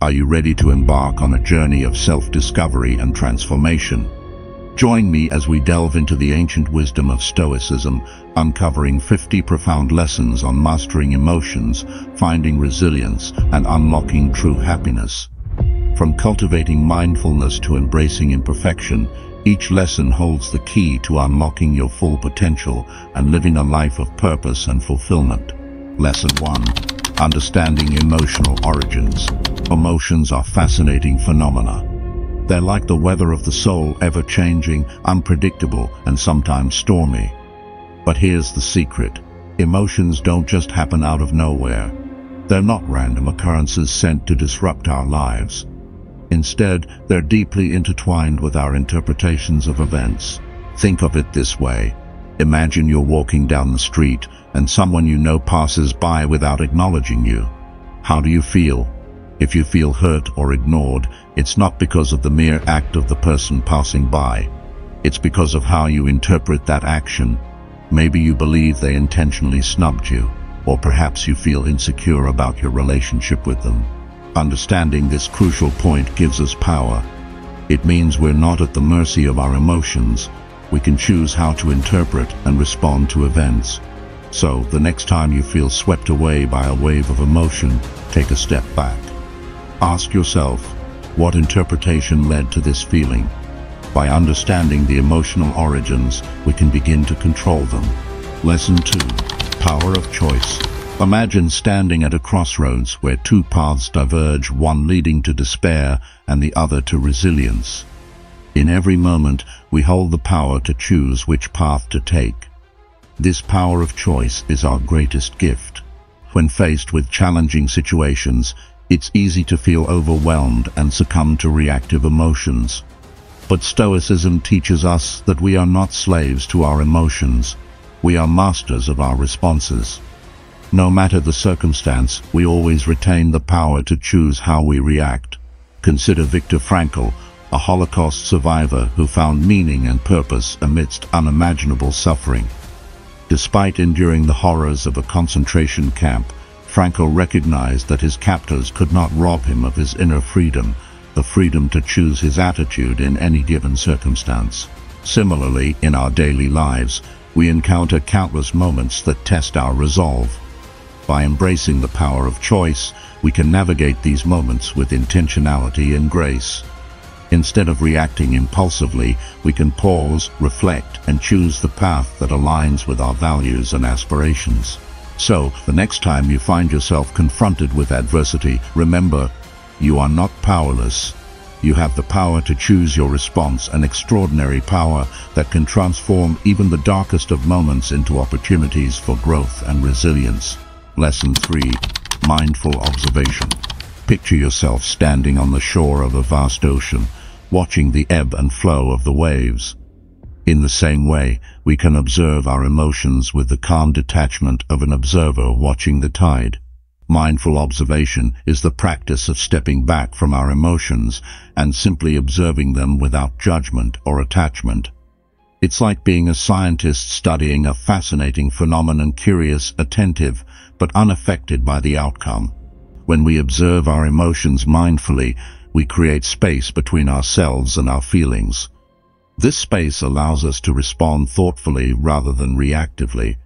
Are you ready to embark on a journey of self-discovery and transformation? Join me as we delve into the ancient wisdom of Stoicism, uncovering 50 profound lessons on mastering emotions, finding resilience, and unlocking true happiness. From cultivating mindfulness to embracing imperfection, each lesson holds the key to unlocking your full potential and living a life of purpose and fulfillment. Lesson 1. Understanding emotional origins. Emotions are fascinating phenomena. They're like the weather of the soul, ever-changing, unpredictable, and sometimes stormy. But here's the secret. Emotions don't just happen out of nowhere. They're not random occurrences sent to disrupt our lives. Instead, they're deeply intertwined with our interpretations of events. Think of it this way. Imagine you're walking down the street and someone you know passes by without acknowledging you. How do you feel? If you feel hurt or ignored, it's not because of the mere act of the person passing by. It's because of how you interpret that action. Maybe you believe they intentionally snubbed you, or perhaps you feel insecure about your relationship with them. Understanding this crucial point gives us power. It means we're not at the mercy of our emotions. We can choose how to interpret and respond to events. So, the next time you feel swept away by a wave of emotion, take a step back. Ask yourself, what interpretation led to this feeling? By understanding the emotional origins, we can begin to control them. Lesson 2. Power of choice. Imagine standing at a crossroads where two paths diverge, one leading to despair and the other to resilience. In every moment, we hold the power to choose which path to take. This power of choice is our greatest gift. When faced with challenging situations, it's easy to feel overwhelmed and succumb to reactive emotions. But Stoicism teaches us that we are not slaves to our emotions. We are masters of our responses. No matter the circumstance, we always retain the power to choose how we react. Consider Viktor Frankl, a Holocaust survivor who found meaning and purpose amidst unimaginable suffering. Despite enduring the horrors of a concentration camp, Frankl recognized that his captors could not rob him of his inner freedom, the freedom to choose his attitude in any given circumstance. Similarly, in our daily lives, we encounter countless moments that test our resolve. By embracing the power of choice, we can navigate these moments with intentionality and grace. Instead of reacting impulsively, we can pause, reflect, and choose the path that aligns with our values and aspirations. So, the next time you find yourself confronted with adversity, remember, you are not powerless. You have the power to choose your response, an extraordinary power that can transform even the darkest of moments into opportunities for growth and resilience. Lesson 3. Mindful observation. Picture yourself standing on the shore of a vast ocean, watching the ebb and flow of the waves. In the same way, we can observe our emotions with the calm detachment of an observer watching the tide. Mindful observation is the practice of stepping back from our emotions and simply observing them without judgment or attachment. It's like being a scientist studying a fascinating phenomenon, curious, attentive, but unaffected by the outcome. When we observe our emotions mindfully, we create space between ourselves and our feelings. This space allows us to respond thoughtfully rather than reactively.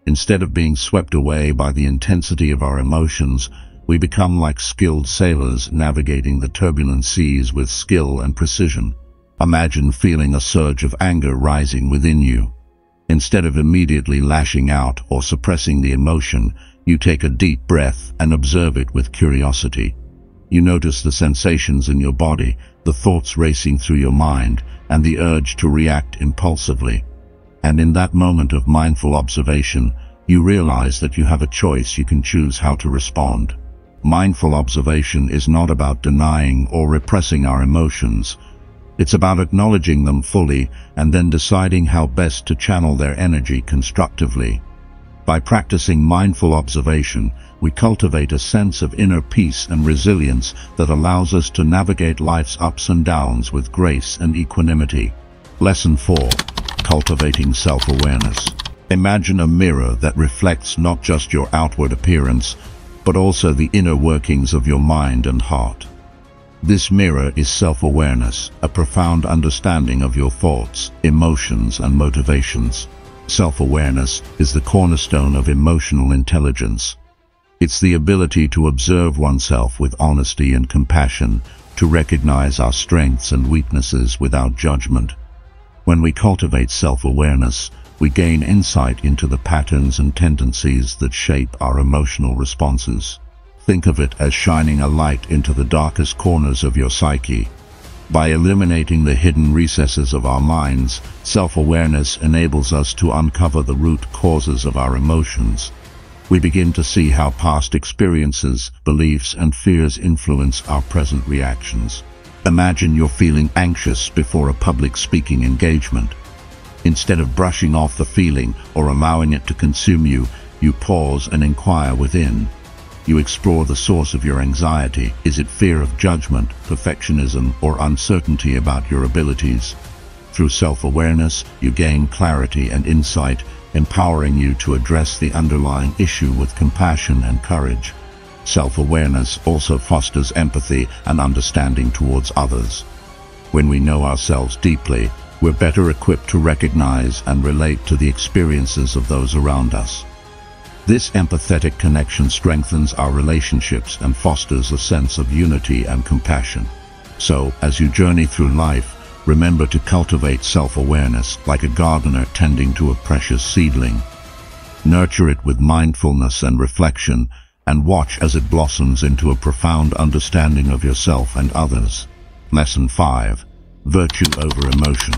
Instead of being swept away by the intensity of our emotions, we become like skilled sailors navigating the turbulent seas with skill and precision. Imagine feeling a surge of anger rising within you. Instead of immediately lashing out or suppressing the emotion, you take a deep breath and observe it with curiosity. You notice the sensations in your body, the thoughts racing through your mind, and the urge to react impulsively. And in that moment of mindful observation, you realize that you have a choice. You can choose how to respond. Mindful observation is not about denying or repressing our emotions. It's about acknowledging them fully and then deciding how best to channel their energy constructively. By practicing mindful observation, we cultivate a sense of inner peace and resilience that allows us to navigate life's ups and downs with grace and equanimity. Lesson 4. Cultivating self-awareness. Imagine a mirror that reflects not just your outward appearance, but also the inner workings of your mind and heart. This mirror is self-awareness, a profound understanding of your thoughts, emotions, and motivations. Self-awareness is the cornerstone of emotional intelligence. It's the ability to observe oneself with honesty and compassion, to recognize our strengths and weaknesses without judgment. When we cultivate self-awareness, we gain insight into the patterns and tendencies that shape our emotional responses. Think of it as shining a light into the darkest corners of your psyche. By illuminating the hidden recesses of our minds, self-awareness enables us to uncover the root causes of our emotions. We begin to see how past experiences, beliefs, and fears influence our present reactions. Imagine you're feeling anxious before a public speaking engagement. Instead of brushing off the feeling or allowing it to consume you, you pause and inquire within. You explore the source of your anxiety. Is it fear of judgment, perfectionism, or uncertainty about your abilities? Through self-awareness, you gain clarity and insight, empowering you to address the underlying issue with compassion and courage. Self-awareness also fosters empathy and understanding towards others. When we know ourselves deeply, we're better equipped to recognize and relate to the experiences of those around us. This empathetic connection strengthens our relationships and fosters a sense of unity and compassion. So, as you journey through life, remember to cultivate self-awareness like a gardener tending to a precious seedling. Nurture it with mindfulness and reflection, and watch as it blossoms into a profound understanding of yourself and others. Lesson 5. Virtue over emotion.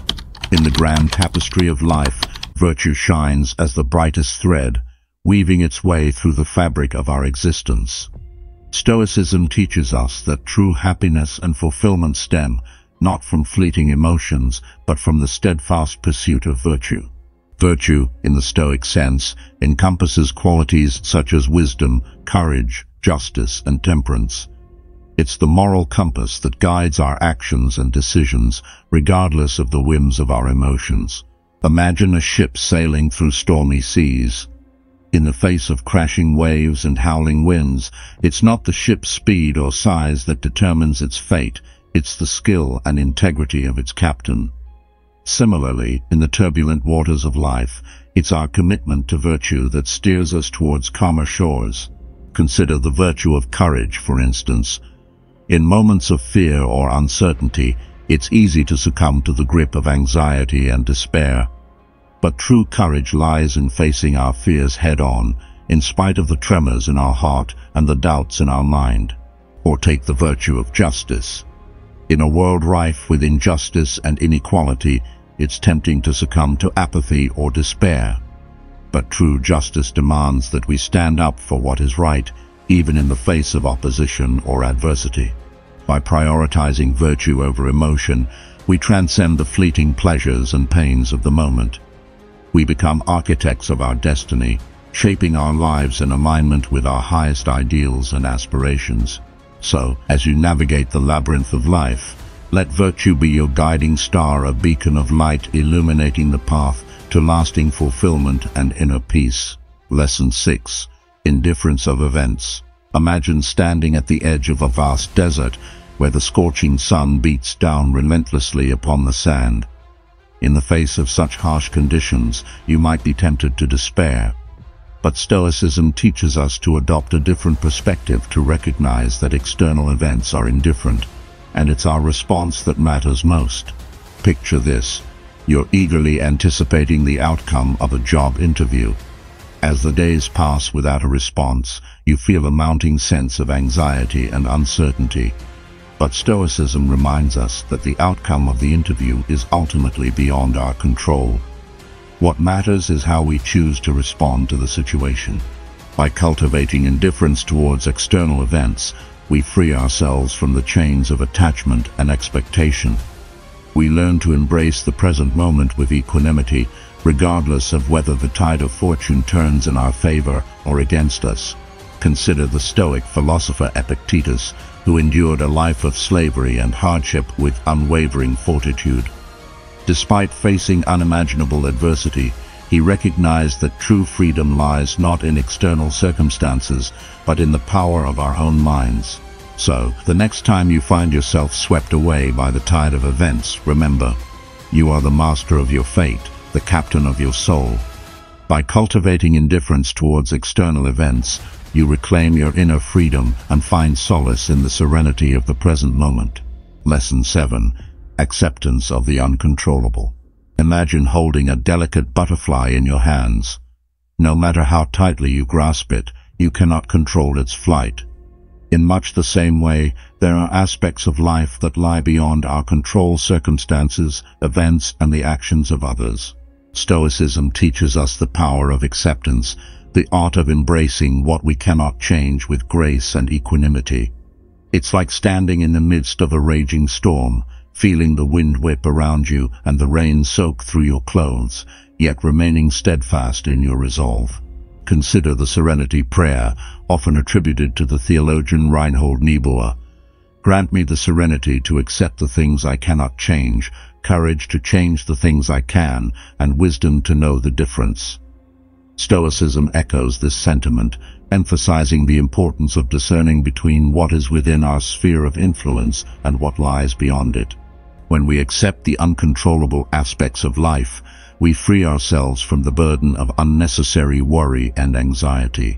In the grand tapestry of life, virtue shines as the brightest thread, weaving its way through the fabric of our existence. Stoicism teaches us that true happiness and fulfillment stem not from fleeting emotions, but from the steadfast pursuit of virtue. Virtue, in the Stoic sense, encompasses qualities such as wisdom, courage, justice, and temperance. It's the moral compass that guides our actions and decisions, regardless of the whims of our emotions. Imagine a ship sailing through stormy seas. In the face of crashing waves and howling winds, it's not the ship's speed or size that determines its fate, it's the skill and integrity of its captain. Similarly, in the turbulent waters of life, it's our commitment to virtue that steers us towards calmer shores. Consider the virtue of courage, for instance. In moments of fear or uncertainty, it's easy to succumb to the grip of anxiety and despair. But true courage lies in facing our fears head-on, in spite of the tremors in our heart and the doubts in our mind. Or take the virtue of justice. In a world rife with injustice and inequality, it's tempting to succumb to apathy or despair. But true justice demands that we stand up for what is right, even in the face of opposition or adversity. By prioritizing virtue over emotion, we transcend the fleeting pleasures and pains of the moment. We become architects of our destiny, shaping our lives in alignment with our highest ideals and aspirations. So, as you navigate the labyrinth of life, let virtue be your guiding star, a beacon of light illuminating the path to lasting fulfillment and inner peace. Lesson 6. Indifference of events. Imagine standing at the edge of a vast desert where the scorching sun beats down relentlessly upon the sand. In the face of such harsh conditions, you might be tempted to despair. But Stoicism teaches us to adopt a different perspective, to recognize that external events are indifferent, and it's our response that matters most. Picture this. You're eagerly anticipating the outcome of a job interview. As the days pass without a response, you feel a mounting sense of anxiety and uncertainty. But Stoicism reminds us that the outcome of the interview is ultimately beyond our control. What matters is how we choose to respond to the situation. By cultivating indifference towards external events, we free ourselves from the chains of attachment and expectation. We learn to embrace the present moment with equanimity, regardless of whether the tide of fortune turns in our favor or against us. Consider the Stoic philosopher Epictetus, who endured a life of slavery and hardship with unwavering fortitude. Despite facing unimaginable adversity, he recognized that true freedom lies not in external circumstances, but in the power of our own minds. So, the next time you find yourself swept away by the tide of events, remember, you are the master of your fate, the captain of your soul. By cultivating indifference towards external events, you reclaim your inner freedom and find solace in the serenity of the present moment. Lesson 7. Acceptance of the uncontrollable. Imagine holding a delicate butterfly in your hands. No matter how tightly you grasp it, you cannot control its flight. In much the same way, there are aspects of life that lie beyond our control: circumstances, events, and the actions of others. Stoicism teaches us the power of acceptance, the art of embracing what we cannot change with grace and equanimity. It's like standing in the midst of a raging storm, feeling the wind whip around you and the rain soak through your clothes, yet remaining steadfast in your resolve. Consider the serenity prayer, often attributed to the theologian Reinhold Niebuhr. Grant me the serenity to accept the things I cannot change, courage to change the things I can, and wisdom to know the difference. Stoicism echoes this sentiment, emphasizing the importance of discerning between what is within our sphere of influence and what lies beyond it. When we accept the uncontrollable aspects of life, we free ourselves from the burden of unnecessary worry and anxiety.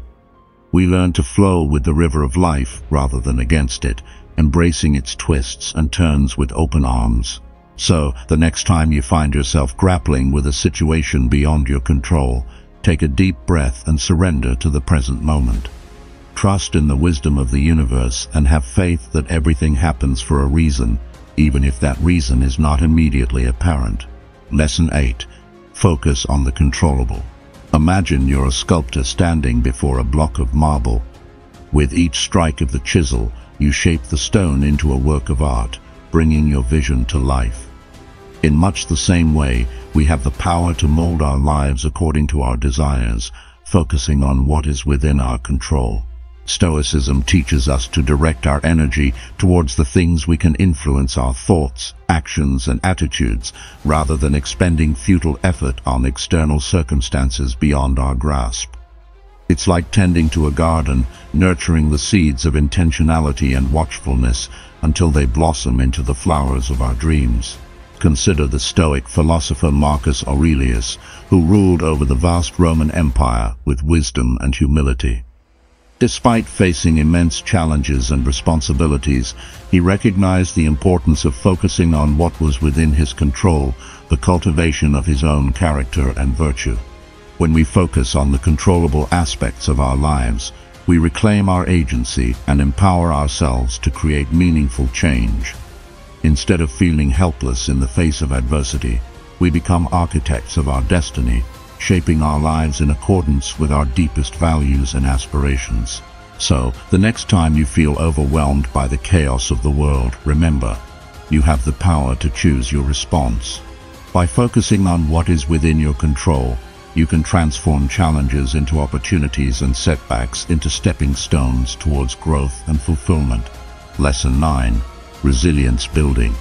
We learn to flow with the river of life rather than against it, embracing its twists and turns with open arms. So, the next time you find yourself grappling with a situation beyond your control, take a deep breath and surrender to the present moment. Trust in the wisdom of the universe and have faith that everything happens for a reason, even if that reason is not immediately apparent. Lesson 8. Focus on the controllable. Imagine you're a sculptor standing before a block of marble. With each strike of the chisel, you shape the stone into a work of art, bringing your vision to life. In much the same way, we have the power to mold our lives according to our desires, focusing on what is within our control. Stoicism teaches us to direct our energy towards the things we can influence: our thoughts, actions, and attitudes, rather than expending futile effort on external circumstances beyond our grasp. It's like tending to a garden, nurturing the seeds of intentionality and watchfulness until they blossom into the flowers of our dreams. Consider the Stoic philosopher Marcus Aurelius, who ruled over the vast Roman Empire with wisdom and humility. Despite facing immense challenges and responsibilities, he recognized the importance of focusing on what was within his control, the cultivation of his own character and virtue. When we focus on the controllable aspects of our lives, we reclaim our agency and empower ourselves to create meaningful change. Instead of feeling helpless in the face of adversity, we become architects of our destiny, shaping our lives in accordance with our deepest values and aspirations. So, the next time you feel overwhelmed by the chaos of the world, remember, you have the power to choose your response. By focusing on what is within your control, you can transform challenges into opportunities and setbacks into stepping stones towards growth and fulfillment. Lesson 9. Resilience building.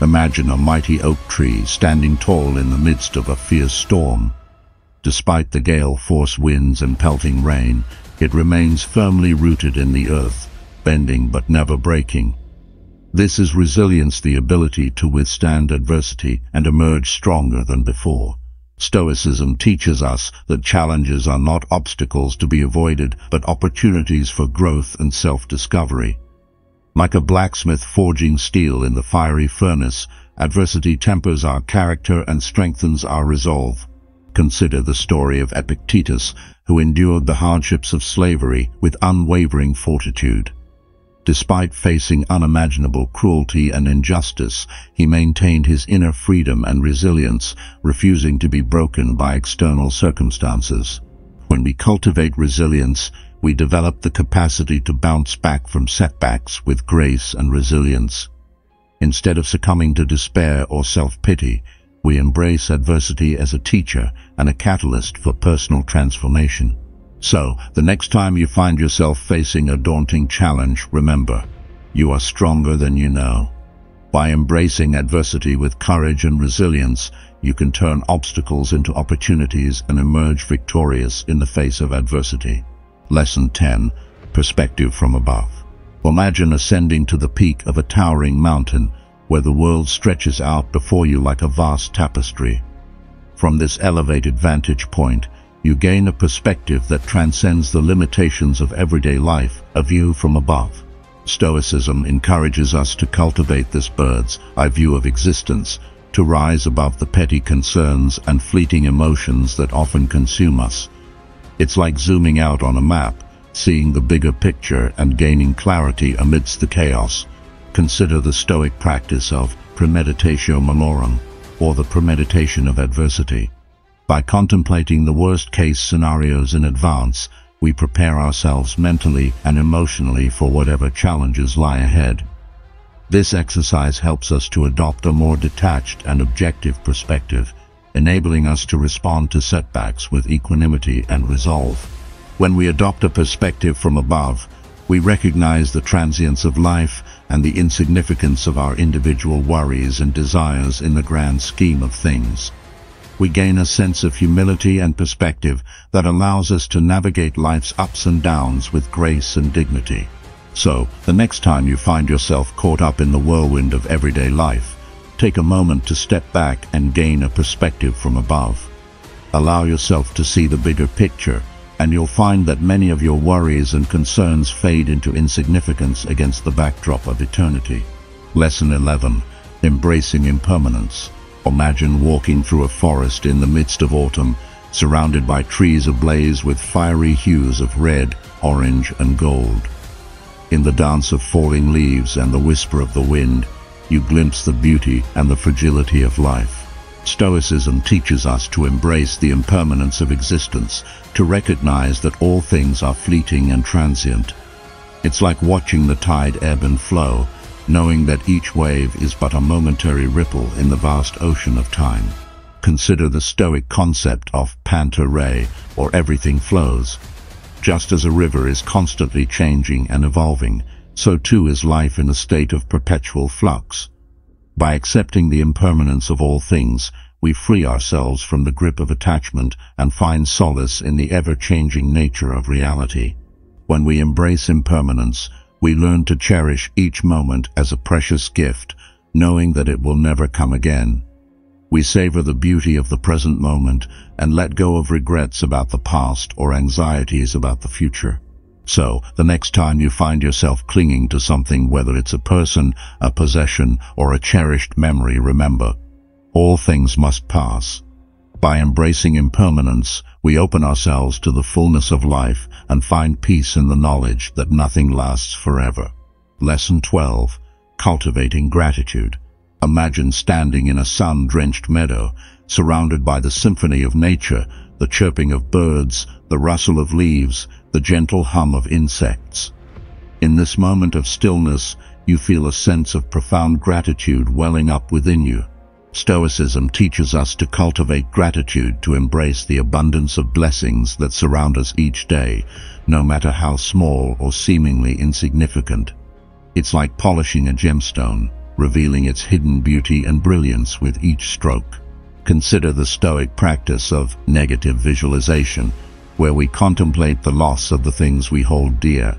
Imagine a mighty oak tree standing tall in the midst of a fierce storm. Despite the gale-force winds and pelting rain, it remains firmly rooted in the earth, bending but never breaking. This is resilience, the ability to withstand adversity and emerge stronger than before. Stoicism teaches us that challenges are not obstacles to be avoided, but opportunities for growth and self-discovery. Like a blacksmith forging steel in the fiery furnace, adversity tempers our character and strengthens our resolve. Consider the story of Epictetus, who endured the hardships of slavery with unwavering fortitude. Despite facing unimaginable cruelty and injustice, he maintained his inner freedom and resilience, refusing to be broken by external circumstances. When we cultivate resilience, we develop the capacity to bounce back from setbacks with grace and resilience. Instead of succumbing to despair or self-pity, we embrace adversity as a teacher and a catalyst for personal transformation. So, the next time you find yourself facing a daunting challenge, remember, you are stronger than you know. By embracing adversity with courage and resilience, you can turn obstacles into opportunities and emerge victorious in the face of adversity. Lesson 10. Perspective from above. Imagine ascending to the peak of a towering mountain where the world stretches out before you like a vast tapestry. From this elevated vantage point, you gain a perspective that transcends the limitations of everyday life, a view from above. Stoicism encourages us to cultivate this bird's eye view of existence, to rise above the petty concerns and fleeting emotions that often consume us. It's like zooming out on a map, seeing the bigger picture and gaining clarity amidst the chaos. Consider the Stoic practice of premeditatio malorum, or the premeditation of adversity. By contemplating the worst-case scenarios in advance, we prepare ourselves mentally and emotionally for whatever challenges lie ahead. This exercise helps us to adopt a more detached and objective perspective, enabling us to respond to setbacks with equanimity and resolve. When we adopt a perspective from above, we recognize the transience of life and the insignificance of our individual worries and desires in the grand scheme of things. We gain a sense of humility and perspective that allows us to navigate life's ups and downs with grace and dignity. So, the next time you find yourself caught up in the whirlwind of everyday life, take a moment to step back and gain a perspective from above. Allow yourself to see the bigger picture, and you'll find that many of your worries and concerns fade into insignificance against the backdrop of eternity. Lesson 11. Embracing impermanence. Imagine walking through a forest in the midst of autumn, surrounded by trees ablaze with fiery hues of red, orange, and gold. In the dance of falling leaves and the whisper of the wind, you glimpse the beauty and the fragility of life. Stoicism teaches us to embrace the impermanence of existence, to recognize that all things are fleeting and transient. It's like watching the tide ebb and flow, knowing that each wave is but a momentary ripple in the vast ocean of time. Consider the Stoic concept of panta rhei, or everything flows. Just as a river is constantly changing and evolving, so too is life in a state of perpetual flux. By accepting the impermanence of all things, we free ourselves from the grip of attachment and find solace in the ever-changing nature of reality. When we embrace impermanence, we learn to cherish each moment as a precious gift, knowing that it will never come again. We savor the beauty of the present moment and let go of regrets about the past or anxieties about the future. So, the next time you find yourself clinging to something, whether it's a person, a possession, or a cherished memory, remember, all things must pass. By embracing impermanence, we open ourselves to the fullness of life and find peace in the knowledge that nothing lasts forever. Lesson 12. Cultivating gratitude. Imagine standing in a sun-drenched meadow, surrounded by the symphony of nature, the chirping of birds, the rustle of leaves, the gentle hum of insects. In this moment of stillness, you feel a sense of profound gratitude welling up within you. Stoicism teaches us to cultivate gratitude, to embrace the abundance of blessings that surround us each day, no matter how small or seemingly insignificant. It's like polishing a gemstone, revealing its hidden beauty and brilliance with each stroke. Consider the Stoic practice of negative visualization, where we contemplate the loss of the things we hold dear.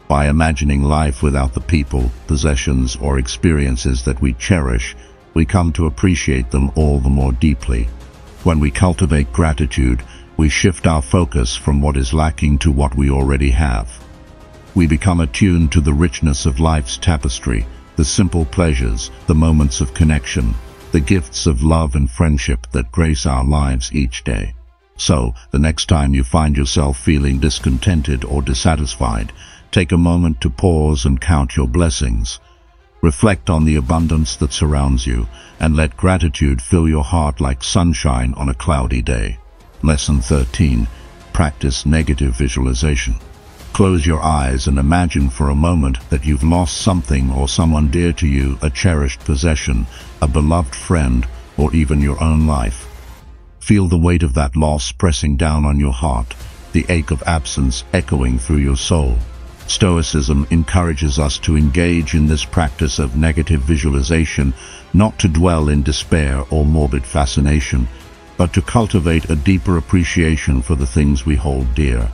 By imagining life without the people, possessions, or experiences that we cherish, we come to appreciate them all the more deeply. When we cultivate gratitude, we shift our focus from what is lacking to what we already have. We become attuned to the richness of life's tapestry, the simple pleasures, the moments of connection, the gifts of love and friendship that grace our lives each day. So, the next time you find yourself feeling discontented or dissatisfied, take a moment to pause and count your blessings. Reflect on the abundance that surrounds you, and let gratitude fill your heart like sunshine on a cloudy day. Lesson 13. Practice negative visualization. Close your eyes and imagine for a moment that you've lost something or someone dear to you, a cherished possession, a beloved friend, or even your own life. Feel the weight of that loss pressing down on your heart, the ache of absence echoing through your soul. Stoicism encourages us to engage in this practice of negative visualization, not to dwell in despair or morbid fascination, but to cultivate a deeper appreciation for the things we hold dear.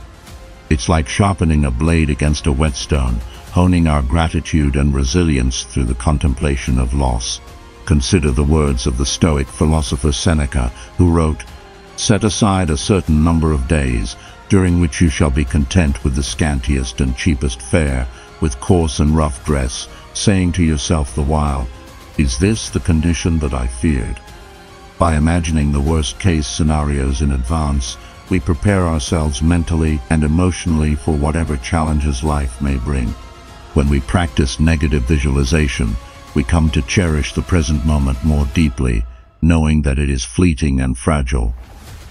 It's like sharpening a blade against a whetstone, honing our gratitude and resilience through the contemplation of loss. Consider the words of the Stoic philosopher Seneca, who wrote, "Set aside a certain number of days, during which you shall be content with the scantiest and cheapest fare, with coarse and rough dress, saying to yourself the while, 'Is this the condition that I feared?'" By imagining the worst-case scenarios in advance, we prepare ourselves mentally and emotionally for whatever challenges life may bring. When we practice negative visualization, we come to cherish the present moment more deeply, knowing that it is fleeting and fragile.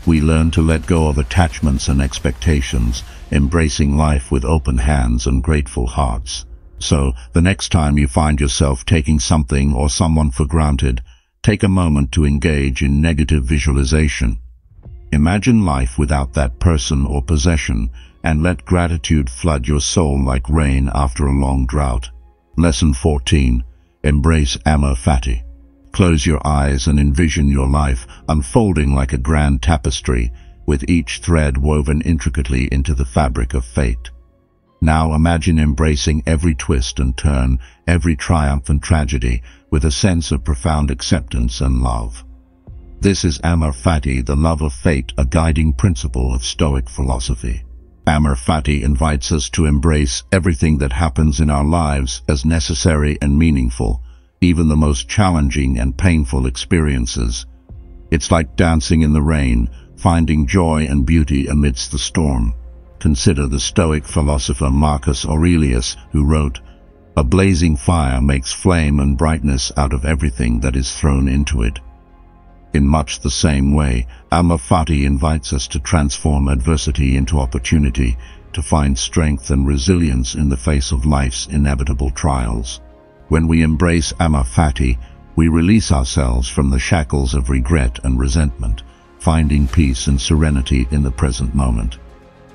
We learn to let go of attachments and expectations, embracing life with open hands and grateful hearts. So, the next time you find yourself taking something or someone for granted, take a moment to engage in negative visualization. Imagine life without that person or possession, and let gratitude flood your soul like rain after a long drought. Lesson 14. Embrace amor fati. Close your eyes and envision your life unfolding like a grand tapestry, with each thread woven intricately into the fabric of fate. Now imagine embracing every twist and turn, every triumph and tragedy, with a sense of profound acceptance and love. This is amor fati, the love of fate, a guiding principle of Stoic philosophy. Amor fati invites us to embrace everything that happens in our lives as necessary and meaningful, even the most challenging and painful experiences. It's like dancing in the rain, finding joy and beauty amidst the storm. Consider the Stoic philosopher Marcus Aurelius, who wrote, "A blazing fire makes flame and brightness out of everything that is thrown into it." In much the same way, amor fati invites us to transform adversity into opportunity, to find strength and resilience in the face of life's inevitable trials. When we embrace amor fati, we release ourselves from the shackles of regret and resentment, finding peace and serenity in the present moment.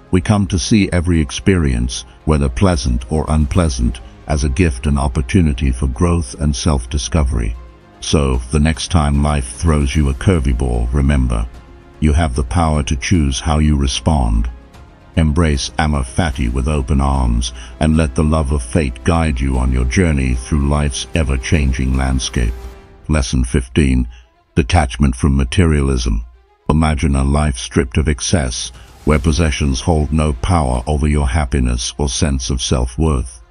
We come to see every experience, whether pleasant or unpleasant, as a gift and opportunity for growth and self-discovery. So, the next time life throws you a curveball, remember, you have the power to choose how you respond. Embrace amor fati with open arms, and let the love of fate guide you on your journey through life's ever-changing landscape. Lesson 15. Detachment from materialism. Imagine a life stripped of excess, where possessions hold no power over your happiness or sense of self-worth.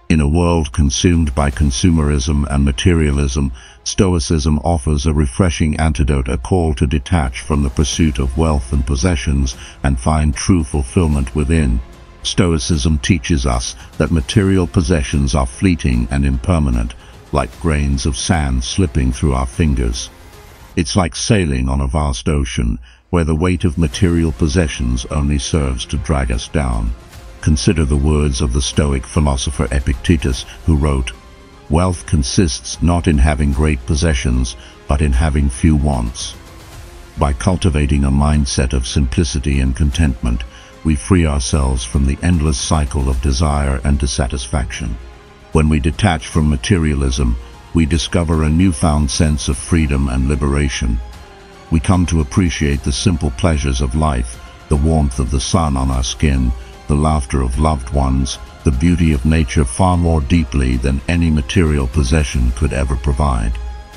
In a world consumed by consumerism and materialism, Stoicism offers a refreshing antidote, a call to detach from the pursuit of wealth and possessions and find true fulfillment within. Stoicism teaches us that material possessions are fleeting and impermanent, like grains of sand slipping through our fingers. It's like sailing on a vast ocean, where the weight of material possessions only serves to drag us down. Consider the words of the Stoic philosopher Epictetus, who wrote, "Wealth consists not in having great possessions, but in having few wants." By cultivating a mindset of simplicity and contentment, we free ourselves from the endless cycle of desire and dissatisfaction. When we detach from materialism, we discover a newfound sense of freedom and liberation. We come to appreciate the simple pleasures of life, the warmth of the sun on our skin, the laughter of loved ones, the beauty of nature far more deeply than any material possession could ever provide.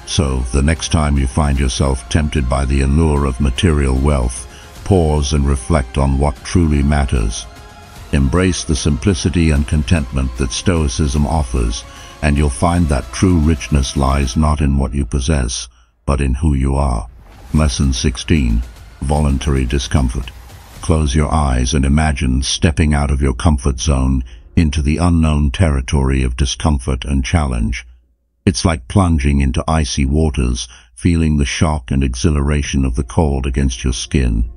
So, the next time you find yourself tempted by the allure of material wealth, pause and reflect on what truly matters. Embrace the simplicity and contentment that Stoicism offers, and you'll find that true richness lies not in what you possess, but in who you are. Lesson 16. Voluntary discomfort. Close your eyes and imagine stepping out of your comfort zone into the unknown territory of discomfort and challenge. It's like plunging into icy waters, feeling the shock and exhilaration of the cold against your skin.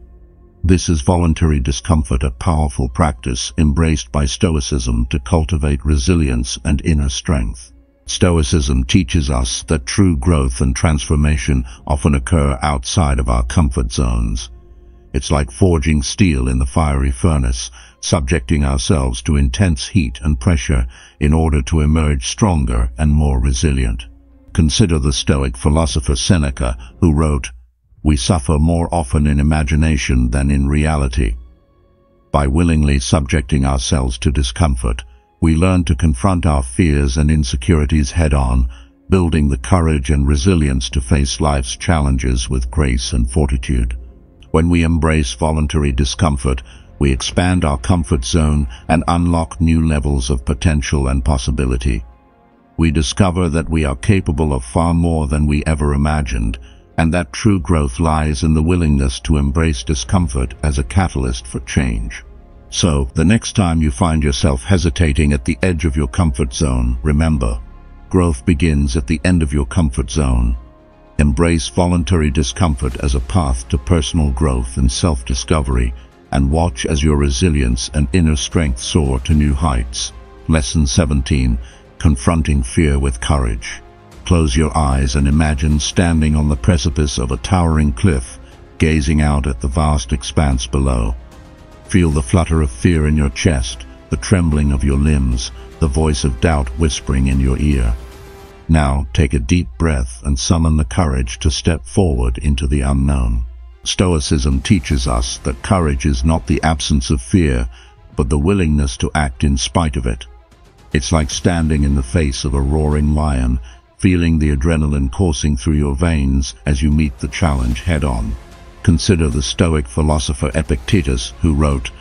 This is voluntary discomfort, a powerful practice embraced by Stoicism to cultivate resilience and inner strength. Stoicism teaches us that true growth and transformation often occur outside of our comfort zones. It's like forging steel in the fiery furnace, subjecting ourselves to intense heat and pressure in order to emerge stronger and more resilient. Consider the Stoic philosopher Seneca, who wrote, "We suffer more often in imagination than in reality." By willingly subjecting ourselves to discomfort, We learn to confront our fears and insecurities head-on, building the courage and resilience to face life's challenges with grace and fortitude. When we embrace voluntary discomfort, we expand our comfort zone and unlock new levels of potential and possibility. We discover that we are capable of far more than we ever imagined, and that true growth lies in the willingness to embrace discomfort as a catalyst for change. So, the next time you find yourself hesitating at the edge of your comfort zone, remember, growth begins at the end of your comfort zone. Embrace voluntary discomfort as a path to personal growth and self-discovery, and watch as your resilience and inner strength soar to new heights. Lesson 17. Confronting fear with courage. Close your eyes and imagine standing on the precipice of a towering cliff, gazing out at the vast expanse below. Feel the flutter of fear in your chest, the trembling of your limbs, the voice of doubt whispering in your ear. Now, take a deep breath and summon the courage to step forward into the unknown. Stoicism teaches us that courage is not the absence of fear, but the willingness to act in spite of it. It's like standing in the face of a roaring lion, feeling the adrenaline coursing through your veins as you meet the challenge head-on. Consider the Stoic philosopher Epictetus, who wrote,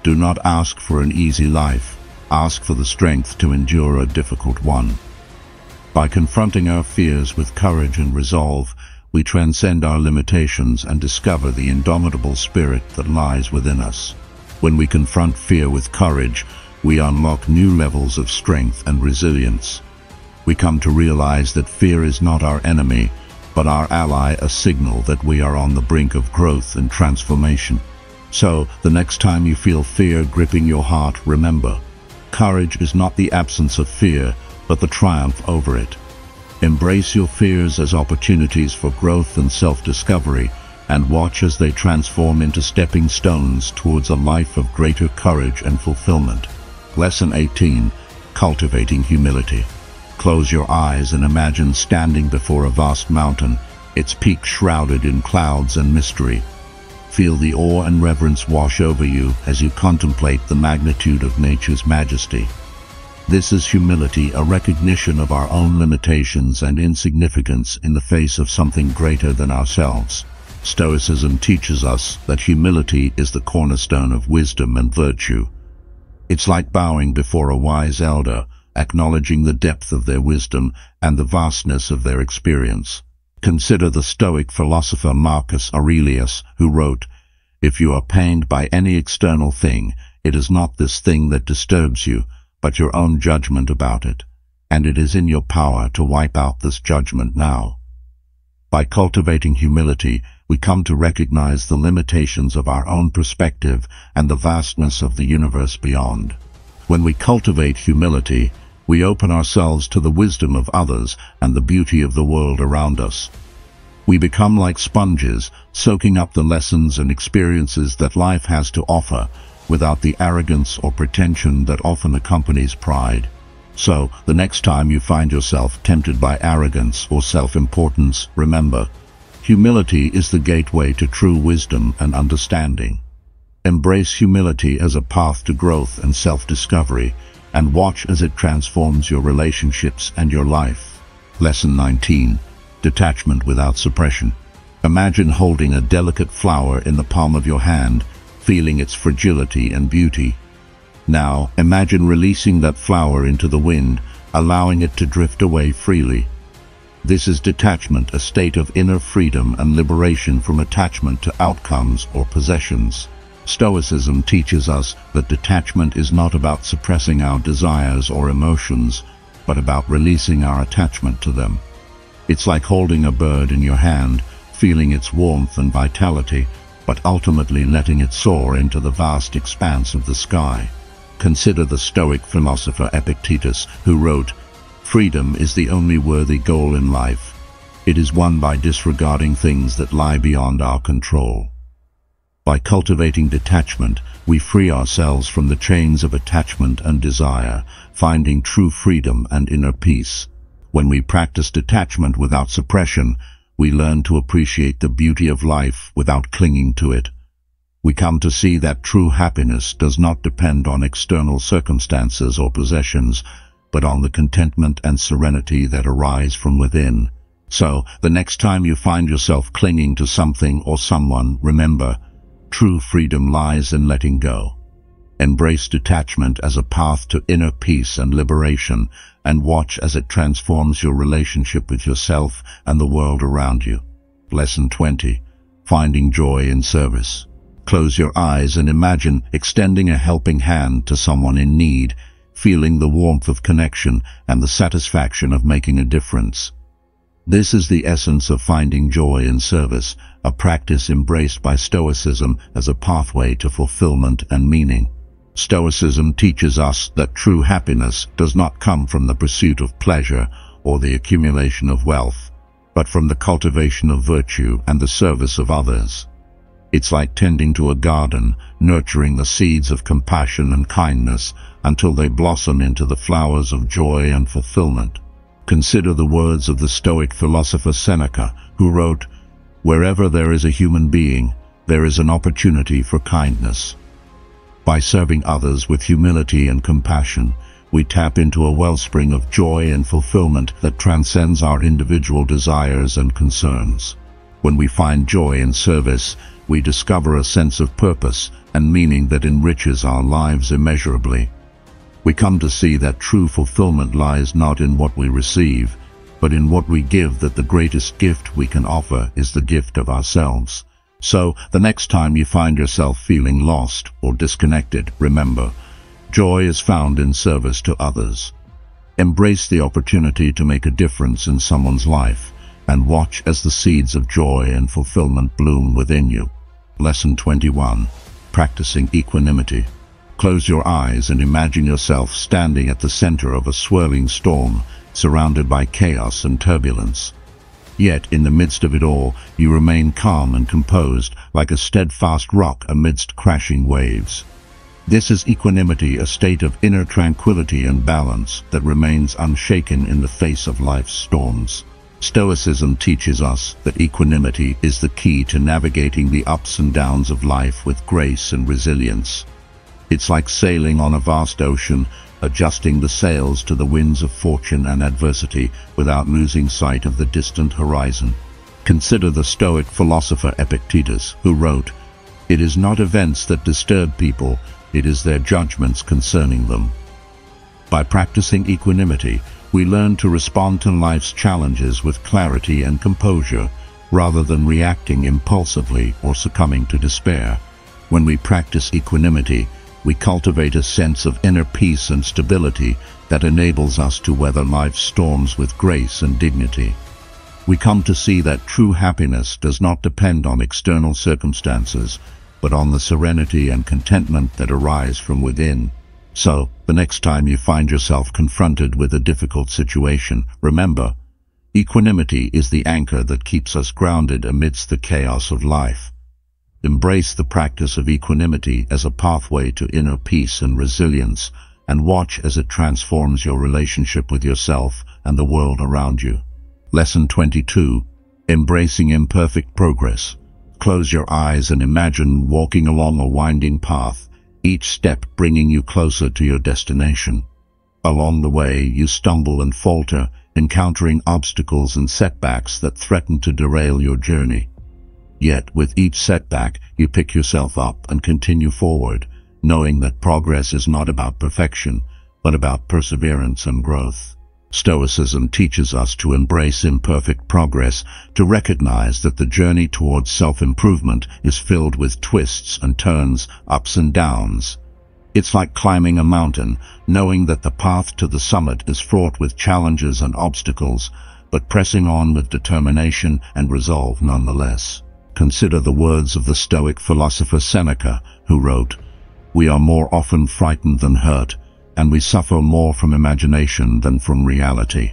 "Do not ask for an easy life, ask for the strength to endure a difficult one." By confronting our fears with courage and resolve, we transcend our limitations and discover the indomitable spirit that lies within us. When we confront fear with courage, we unlock new levels of strength and resilience. We come to realize that fear is not our enemy, but our ally, a signal that we are on the brink of growth and transformation. So, the next time you feel fear gripping your heart, remember, courage is not the absence of fear, but the triumph over it. Embrace your fears as opportunities for growth and self-discovery, and watch as they transform into stepping stones towards a life of greater courage and fulfillment. Lesson 18. Cultivating humility. Close your eyes and imagine standing before a vast mountain, its peak shrouded in clouds and mystery. Feel the awe and reverence wash over you as you contemplate the magnitude of nature's majesty. This is humility, a recognition of our own limitations and insignificance in the face of something greater than ourselves. Stoicism teaches us that humility is the cornerstone of wisdom and virtue. It's like bowing before a wise elder, acknowledging the depth of their wisdom and the vastness of their experience. Consider the Stoic philosopher Marcus Aurelius, who wrote, "If you are pained by any external thing, it is not this thing that disturbs you, but your own judgment about it, and it is in your power to wipe out this judgment now." By cultivating humility, we come to recognize the limitations of our own perspective and the vastness of the universe beyond. When we cultivate humility, we open ourselves to the wisdom of others and the beauty of the world around us. We become like sponges, soaking up the lessons and experiences that life has to offer, without the arrogance or pretension that often accompanies pride. So, the next time you find yourself tempted by arrogance or self-importance, remember, humility is the gateway to true wisdom and understanding. Embrace humility as a path to growth and self-discovery, and watch as it transforms your relationships and your life. Lesson 19. Detachment without suppression. Imagine holding a delicate flower in the palm of your hand, feeling its fragility and beauty. Now, imagine releasing that flower into the wind, allowing it to drift away freely. This is detachment, a state of inner freedom and liberation from attachment to outcomes or possessions. Stoicism teaches us that detachment is not about suppressing our desires or emotions, but about releasing our attachment to them. It's like holding a bird in your hand, feeling its warmth and vitality, but ultimately letting it soar into the vast expanse of the sky. Consider the Stoic philosopher Epictetus, who wrote, "Freedom is the only worthy goal in life. It is won by disregarding things that lie beyond our control." By cultivating detachment, we free ourselves from the chains of attachment and desire, finding true freedom and inner peace. When we practice detachment without suppression, we learn to appreciate the beauty of life without clinging to it. We come to see that true happiness does not depend on external circumstances or possessions, but on the contentment and serenity that arise from within. So, the next time you find yourself clinging to something or someone, remember, true freedom lies in letting go. Embrace detachment as a path to inner peace and liberation, and watch as it transforms your relationship with yourself and the world around you. Lesson 20. Finding joy in service. Close your eyes and imagine extending a helping hand to someone in need, feeling the warmth of connection and the satisfaction of making a difference. This is the essence of finding joy in service, a practice embraced by Stoicism as a pathway to fulfillment and meaning. Stoicism teaches us that true happiness does not come from the pursuit of pleasure or the accumulation of wealth, but from the cultivation of virtue and the service of others. It's like tending to a garden, nurturing the seeds of compassion and kindness until they blossom into the flowers of joy and fulfillment. Consider the words of the Stoic philosopher Seneca, who wrote, "Wherever there is a human being, there is an opportunity for kindness." By serving others with humility and compassion, we tap into a wellspring of joy and fulfillment that transcends our individual desires and concerns. When we find joy in service, we discover a sense of purpose and meaning that enriches our lives immeasurably. We come to see that true fulfillment lies not in what we receive, but in what we give, that the greatest gift we can offer is the gift of ourselves. So, the next time you find yourself feeling lost or disconnected, remember, joy is found in service to others. Embrace the opportunity to make a difference in someone's life, and watch as the seeds of joy and fulfillment bloom within you. Lesson 21. Practicing equanimity. Close your eyes and imagine yourself standing at the center of a swirling storm, surrounded by chaos and turbulence. Yet, in the midst of it all, you remain calm and composed, like a steadfast rock amidst crashing waves. This is equanimity, a state of inner tranquility and balance that remains unshaken in the face of life's storms. Stoicism teaches us that equanimity is the key to navigating the ups and downs of life with grace and resilience. It's like sailing on a vast ocean, adjusting the sails to the winds of fortune and adversity without losing sight of the distant horizon. Consider the Stoic philosopher Epictetus, who wrote, "It is not events that disturb people, it is their judgments concerning them." By practicing equanimity, we learn to respond to life's challenges with clarity and composure, rather than reacting impulsively or succumbing to despair. When we practice equanimity, we cultivate a sense of inner peace and stability that enables us to weather life's storms with grace and dignity. We come to see that true happiness does not depend on external circumstances, but on the serenity and contentment that arise from within. So, the next time you find yourself confronted with a difficult situation, remember, equanimity is the anchor that keeps us grounded amidst the chaos of life. Embrace the practice of equanimity as a pathway to inner peace and resilience, and watch as it transforms your relationship with yourself and the world around you. Lesson 22. Embracing imperfect progress. Close your eyes and imagine walking along a winding path, each step bringing you closer to your destination. Along the way, you stumble and falter, encountering obstacles and setbacks that threaten to derail your journey. Yet, with each setback, you pick yourself up and continue forward, knowing that progress is not about perfection, but about perseverance and growth. Stoicism teaches us to embrace imperfect progress, to recognize that the journey towards self-improvement is filled with twists and turns, ups and downs. It's like climbing a mountain, knowing that the path to the summit is fraught with challenges and obstacles, but pressing on with determination and resolve nonetheless. Consider the words of the Stoic philosopher Seneca, who wrote, "We are more often frightened than hurt, and we suffer more from imagination than from reality."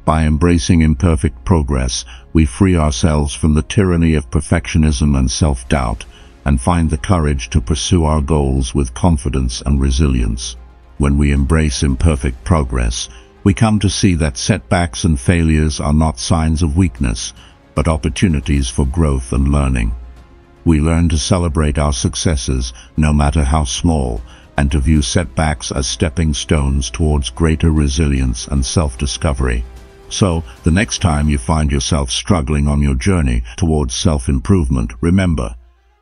By embracing imperfect progress, we free ourselves from the tyranny of perfectionism and self-doubt, and find the courage to pursue our goals with confidence and resilience. When we embrace imperfect progress, we come to see that setbacks and failures are not signs of weakness, but opportunities for growth and learning. We learn to celebrate our successes, no matter how small, and to view setbacks as stepping stones towards greater resilience and self-discovery. So, the next time you find yourself struggling on your journey towards self-improvement, remember,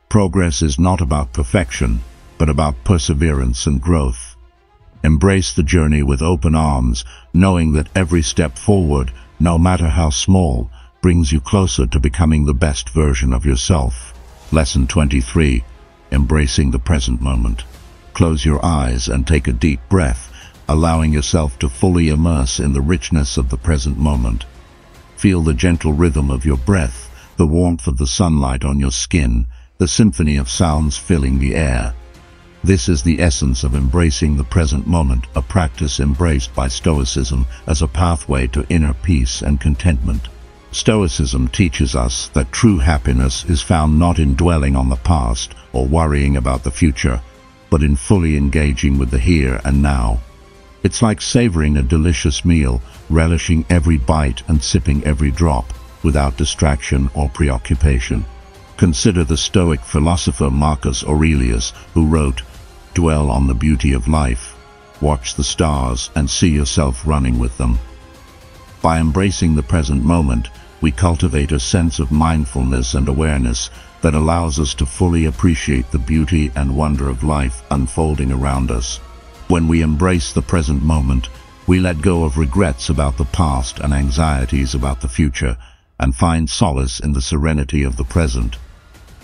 progress is not about perfection, but about perseverance and growth. Embrace the journey with open arms, knowing that every step forward, no matter how small, brings you closer to becoming the best version of yourself. Lesson 23. Embracing the present moment. Close your eyes and take a deep breath, allowing yourself to fully immerse in the richness of the present moment. Feel the gentle rhythm of your breath, the warmth of the sunlight on your skin, the symphony of sounds filling the air. This is the essence of embracing the present moment, a practice embraced by Stoicism as a pathway to inner peace and contentment. Stoicism teaches us that true happiness is found not in dwelling on the past or worrying about the future, but in fully engaging with the here and now. It's like savoring a delicious meal, relishing every bite and sipping every drop, without distraction or preoccupation. Consider the Stoic philosopher Marcus Aurelius, who wrote, "Dwell on the beauty of life, watch the stars and see yourself running with them." By embracing the present moment, we cultivate a sense of mindfulness and awareness that allows us to fully appreciate the beauty and wonder of life unfolding around us. When we embrace the present moment, we let go of regrets about the past and anxieties about the future, and find solace in the serenity of the present.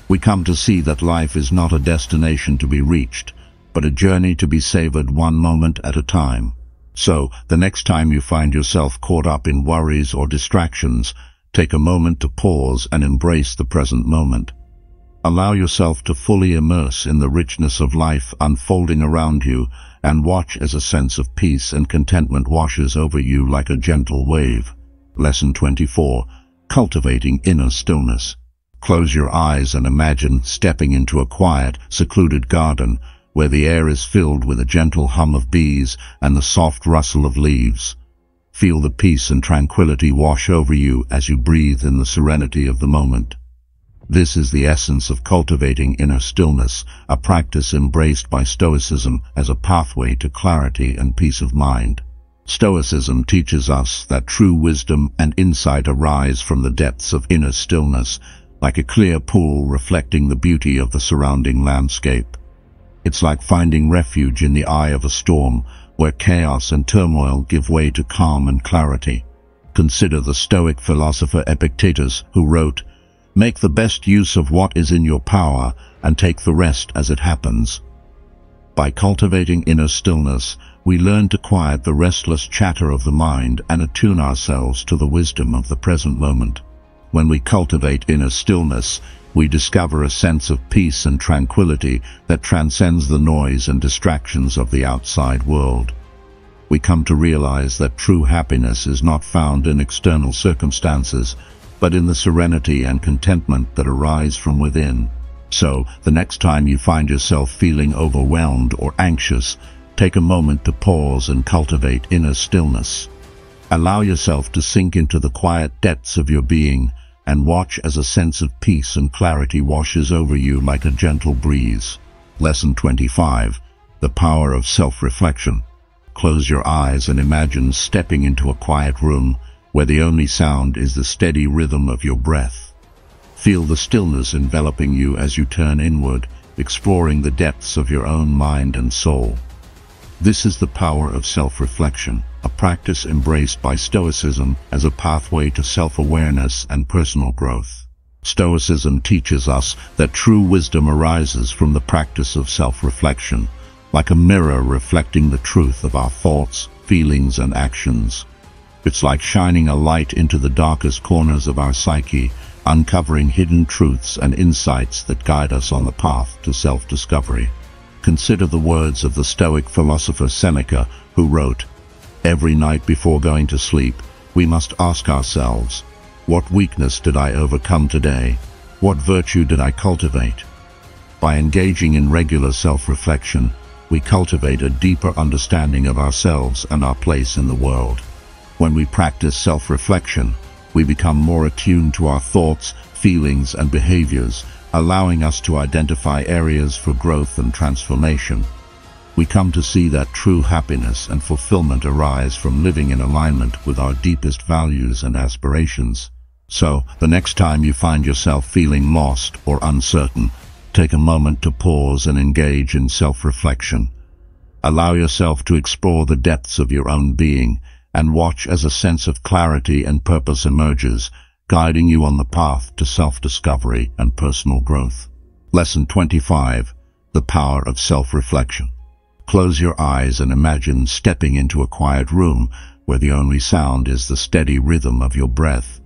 We come to see that life is not a destination to be reached, but a journey to be savored one moment at a time. So, the next time you find yourself caught up in worries or distractions, take a moment to pause and embrace the present moment. Allow yourself to fully immerse in the richness of life unfolding around you, and watch as a sense of peace and contentment washes over you like a gentle wave. Lesson 24. Cultivating inner stillness. Close your eyes and imagine stepping into a quiet, secluded garden, where the air is filled with a gentle hum of bees and the soft rustle of leaves. Feel the peace and tranquility wash over you as you breathe in the serenity of the moment. This is the essence of cultivating inner stillness, a practice embraced by Stoicism as a pathway to clarity and peace of mind. Stoicism teaches us that true wisdom and insight arise from the depths of inner stillness, like a clear pool reflecting the beauty of the surrounding landscape. It's like finding refuge in the eye of a storm, where chaos and turmoil give way to calm and clarity. Consider the Stoic philosopher Epictetus, who wrote, "Make the best use of what is in your power, and take the rest as it happens." By cultivating inner stillness, we learn to quiet the restless chatter of the mind and attune ourselves to the wisdom of the present moment. When we cultivate inner stillness, we discover a sense of peace and tranquility that transcends the noise and distractions of the outside world. We come to realize that true happiness is not found in external circumstances, but in the serenity and contentment that arise from within. So, the next time you find yourself feeling overwhelmed or anxious, take a moment to pause and cultivate inner stillness. Allow yourself to sink into the quiet depths of your being, and watch as a sense of peace and clarity washes over you like a gentle breeze. Lesson 25. The power of self-reflection. Close your eyes and imagine stepping into a quiet room, where the only sound is the steady rhythm of your breath. Feel the stillness enveloping you as you turn inward, exploring the depths of your own mind and soul. This is the power of self-reflection, a practice embraced by Stoicism as a pathway to self-awareness and personal growth. Stoicism teaches us that true wisdom arises from the practice of self-reflection, like a mirror reflecting the truth of our thoughts, feelings, and actions. It's like shining a light into the darkest corners of our psyche, uncovering hidden truths and insights that guide us on the path to self-discovery. Consider the words of the Stoic philosopher Seneca, who wrote, "Every night before going to sleep, we must ask ourselves, what weakness did I overcome today? What virtue did I cultivate?" By engaging in regular self-reflection, we cultivate a deeper understanding of ourselves and our place in the world. When we practice self-reflection, we become more attuned to our thoughts, feelings, and behaviors, allowing us to identify areas for growth and transformation. We come to see that true happiness and fulfillment arise from living in alignment with our deepest values and aspirations. So, the next time you find yourself feeling lost or uncertain, take a moment to pause and engage in self-reflection. Allow yourself to explore the depths of your own being and watch as a sense of clarity and purpose emerges, guiding you on the path to self-discovery and personal growth. Lesson 25. The power of self-reflection. Close your eyes and imagine stepping into a quiet room where the only sound is the steady rhythm of your breath.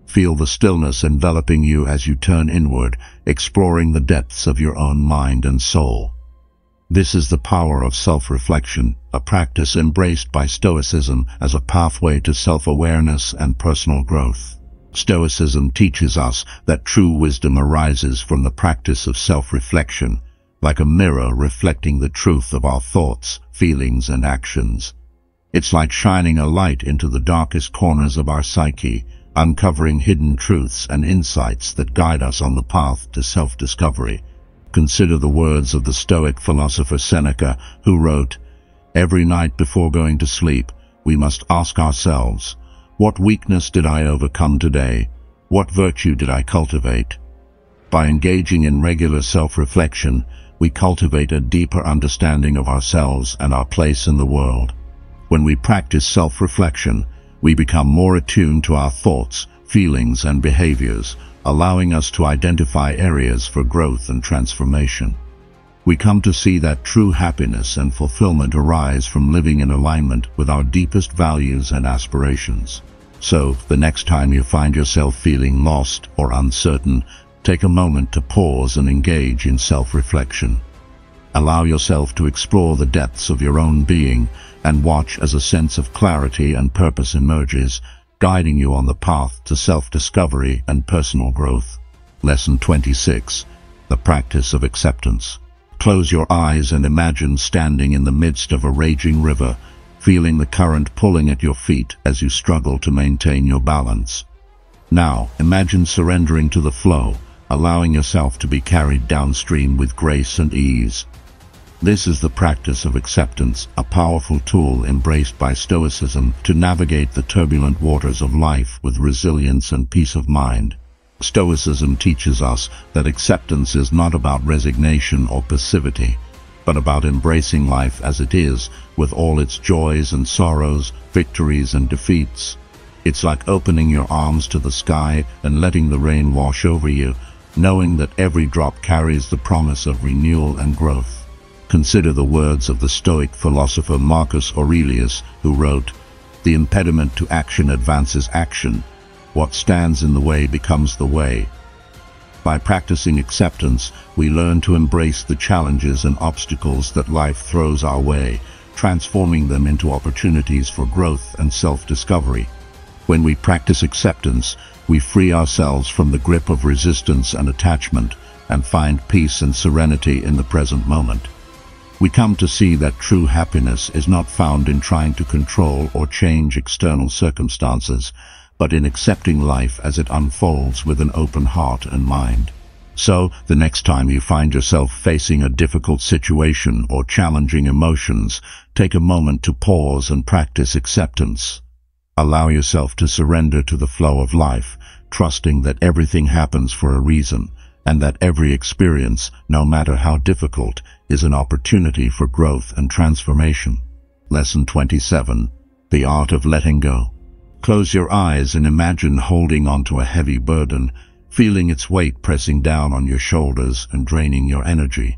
Feel the stillness enveloping you as you turn inward, exploring the depths of your own mind and soul. This is the power of self-reflection, a practice embraced by Stoicism as a pathway to self-awareness and personal growth. Stoicism teaches us that true wisdom arises from the practice of self-reflection, like a mirror reflecting the truth of our thoughts, feelings, and actions. It's like shining a light into the darkest corners of our psyche, uncovering hidden truths and insights that guide us on the path to self-discovery. Consider the words of the Stoic philosopher Seneca, who wrote, "Every night before going to sleep, we must ask ourselves, what weakness did I overcome today? What virtue did I cultivate?" By engaging in regular self-reflection, we cultivate a deeper understanding of ourselves and our place in the world. When we practice self-reflection, we become more attuned to our thoughts, feelings, and behaviors, allowing us to identify areas for growth and transformation. We come to see that true happiness and fulfillment arise from living in alignment with our deepest values and aspirations. So, the next time you find yourself feeling lost or uncertain, take a moment to pause and engage in self-reflection. Allow yourself to explore the depths of your own being and watch as a sense of clarity and purpose emerges, guiding you on the path to self-discovery and personal growth. Lesson 26. The practice of acceptance. Close your eyes and imagine standing in the midst of a raging river, feeling the current pulling at your feet as you struggle to maintain your balance. Now, imagine surrendering to the flow, allowing yourself to be carried downstream with grace and ease. This is the practice of acceptance, a powerful tool embraced by Stoicism to navigate the turbulent waters of life with resilience and peace of mind. Stoicism teaches us that acceptance is not about resignation or passivity, but about embracing life as it is, with all its joys and sorrows, victories and defeats. It's like opening your arms to the sky and letting the rain wash over you, knowing that every drop carries the promise of renewal and growth. Consider the words of the Stoic philosopher Marcus Aurelius, who wrote, "The impediment to action advances action. What stands in the way becomes the way." By practicing acceptance, we learn to embrace the challenges and obstacles that life throws our way, transforming them into opportunities for growth and self-discovery. When we practice acceptance, we free ourselves from the grip of resistance and attachment, and find peace and serenity in the present moment. We come to see that true happiness is not found in trying to control or change external circumstances, but in accepting life as it unfolds with an open heart and mind. So, the next time you find yourself facing a difficult situation or challenging emotions, take a moment to pause and practice acceptance. Allow yourself to surrender to the flow of life, trusting that everything happens for a reason, and that every experience, no matter how difficult, is an opportunity for growth and transformation. Lesson 27. The art of letting go. Close your eyes and imagine holding onto a heavy burden, feeling its weight pressing down on your shoulders and draining your energy.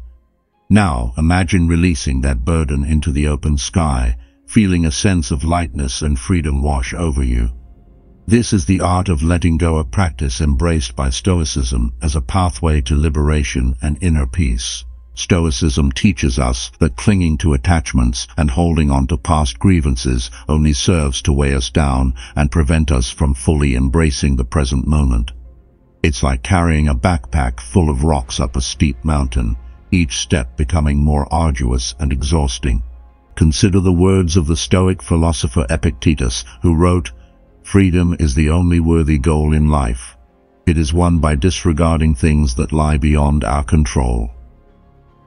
Now, imagine releasing that burden into the open sky, feeling a sense of lightness and freedom wash over you. This is the art of letting go, a practice embraced by Stoicism as a pathway to liberation and inner peace. Stoicism teaches us that clinging to attachments and holding on to past grievances only serves to weigh us down and prevent us from fully embracing the present moment. It's like carrying a backpack full of rocks up a steep mountain, each step becoming more arduous and exhausting. Consider the words of the Stoic philosopher Epictetus, who wrote, "Freedom is the only worthy goal in life. It is won by disregarding things that lie beyond our control.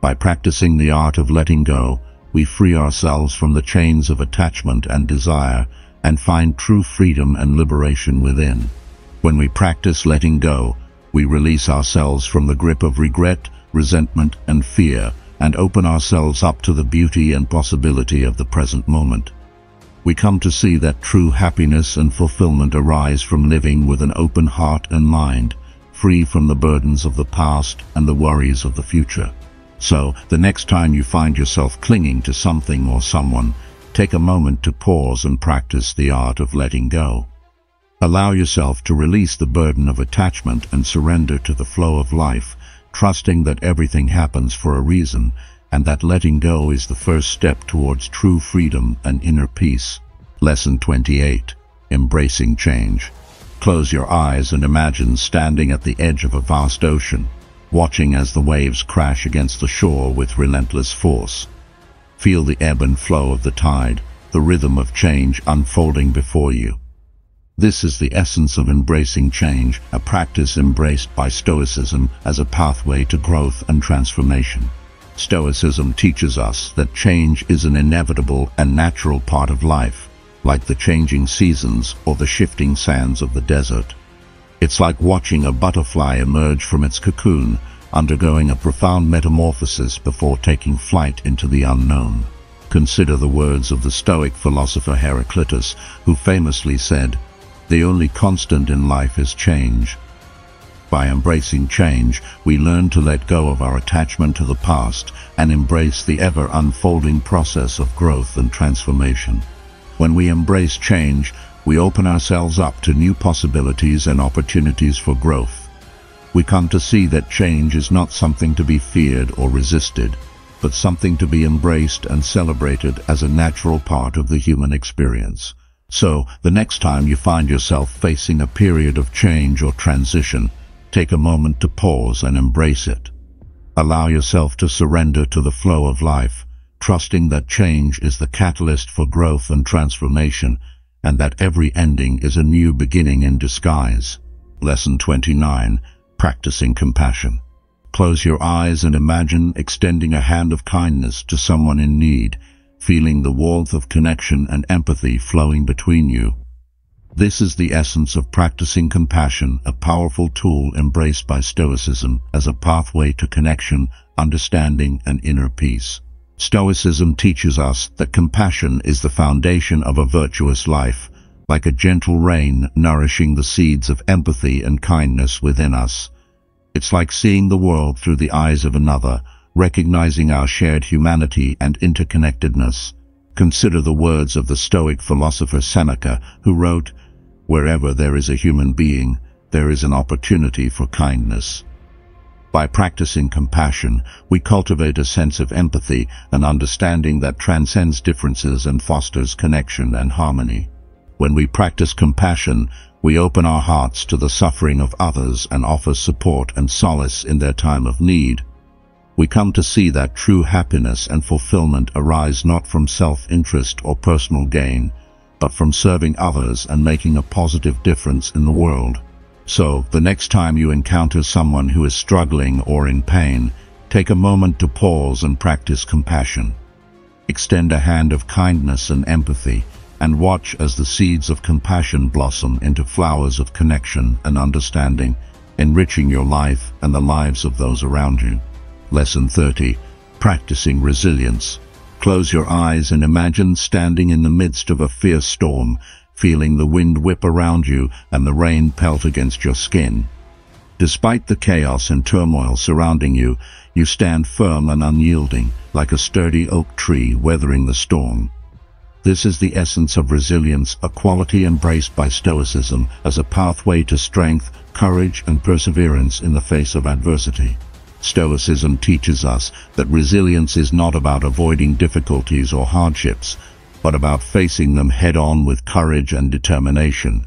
By practicing the art of letting go, we free ourselves from the chains of attachment and desire and find true freedom and liberation within. When we practice letting go, we release ourselves from the grip of regret, resentment, and fear, and open ourselves up to the beauty and possibility of the present moment. We come to see that true happiness and fulfillment arise from living with an open heart and mind, free from the burdens of the past and the worries of the future. So, the next time you find yourself clinging to something or someone, take a moment to pause and practice the art of letting go. Allow yourself to release the burden of attachment and surrender to the flow of life, trusting that everything happens for a reason, and that letting go is the first step towards true freedom and inner peace. Lesson 28. Embracing change. Close your eyes and imagine standing at the edge of a vast ocean, watching as the waves crash against the shore with relentless force. Feel the ebb and flow of the tide, the rhythm of change unfolding before you. This is the essence of embracing change, a practice embraced by Stoicism as a pathway to growth and transformation. Stoicism teaches us that change is an inevitable and natural part of life, like the changing seasons or the shifting sands of the desert. It's like watching a butterfly emerge from its cocoon, undergoing a profound metamorphosis before taking flight into the unknown. Consider the words of the Stoic philosopher Heraclitus, who famously said, "The only constant in life is change." By embracing change, we learn to let go of our attachment to the past and embrace the ever-unfolding process of growth and transformation. When we embrace change, we open ourselves up to new possibilities and opportunities for growth. We come to see that change is not something to be feared or resisted, but something to be embraced and celebrated as a natural part of the human experience. So, the next time you find yourself facing a period of change or transition, take a moment to pause and embrace it. Allow yourself to surrender to the flow of life, trusting that change is the catalyst for growth and transformation, and that every ending is a new beginning in disguise. Lesson 29. Practicing compassion. Close your eyes and imagine extending a hand of kindness to someone in need, feeling the warmth of connection and empathy flowing between you. This is the essence of practicing compassion, a powerful tool embraced by Stoicism as a pathway to connection, understanding, and inner peace. Stoicism teaches us that compassion is the foundation of a virtuous life, like a gentle rain nourishing the seeds of empathy and kindness within us. It's like seeing the world through the eyes of another, recognizing our shared humanity and interconnectedness. Consider the words of the Stoic philosopher Seneca, who wrote, "Wherever there is a human being, there is an opportunity for kindness." By practicing compassion, we cultivate a sense of empathy and understanding that transcends differences and fosters connection and harmony. When we practice compassion, we open our hearts to the suffering of others and offer support and solace in their time of need. We come to see that true happiness and fulfillment arise not from self-interest or personal gain, but from serving others and making a positive difference in the world. So, the next time you encounter someone who is struggling or in pain, take a moment to pause and practice compassion. Extend a hand of kindness and empathy, and watch as the seeds of compassion blossom into flowers of connection and understanding, enriching your life and the lives of those around you. Lesson 30. Practicing resilience. Close your eyes and imagine standing in the midst of a fierce storm, feeling the wind whip around you and the rain pelt against your skin. Despite the chaos and turmoil surrounding you, you stand firm and unyielding, like a sturdy oak tree weathering the storm. This is the essence of resilience, a quality embraced by Stoicism as a pathway to strength, courage, and perseverance in the face of adversity. Stoicism teaches us that resilience is not about avoiding difficulties or hardships, but about facing them head-on with courage and determination.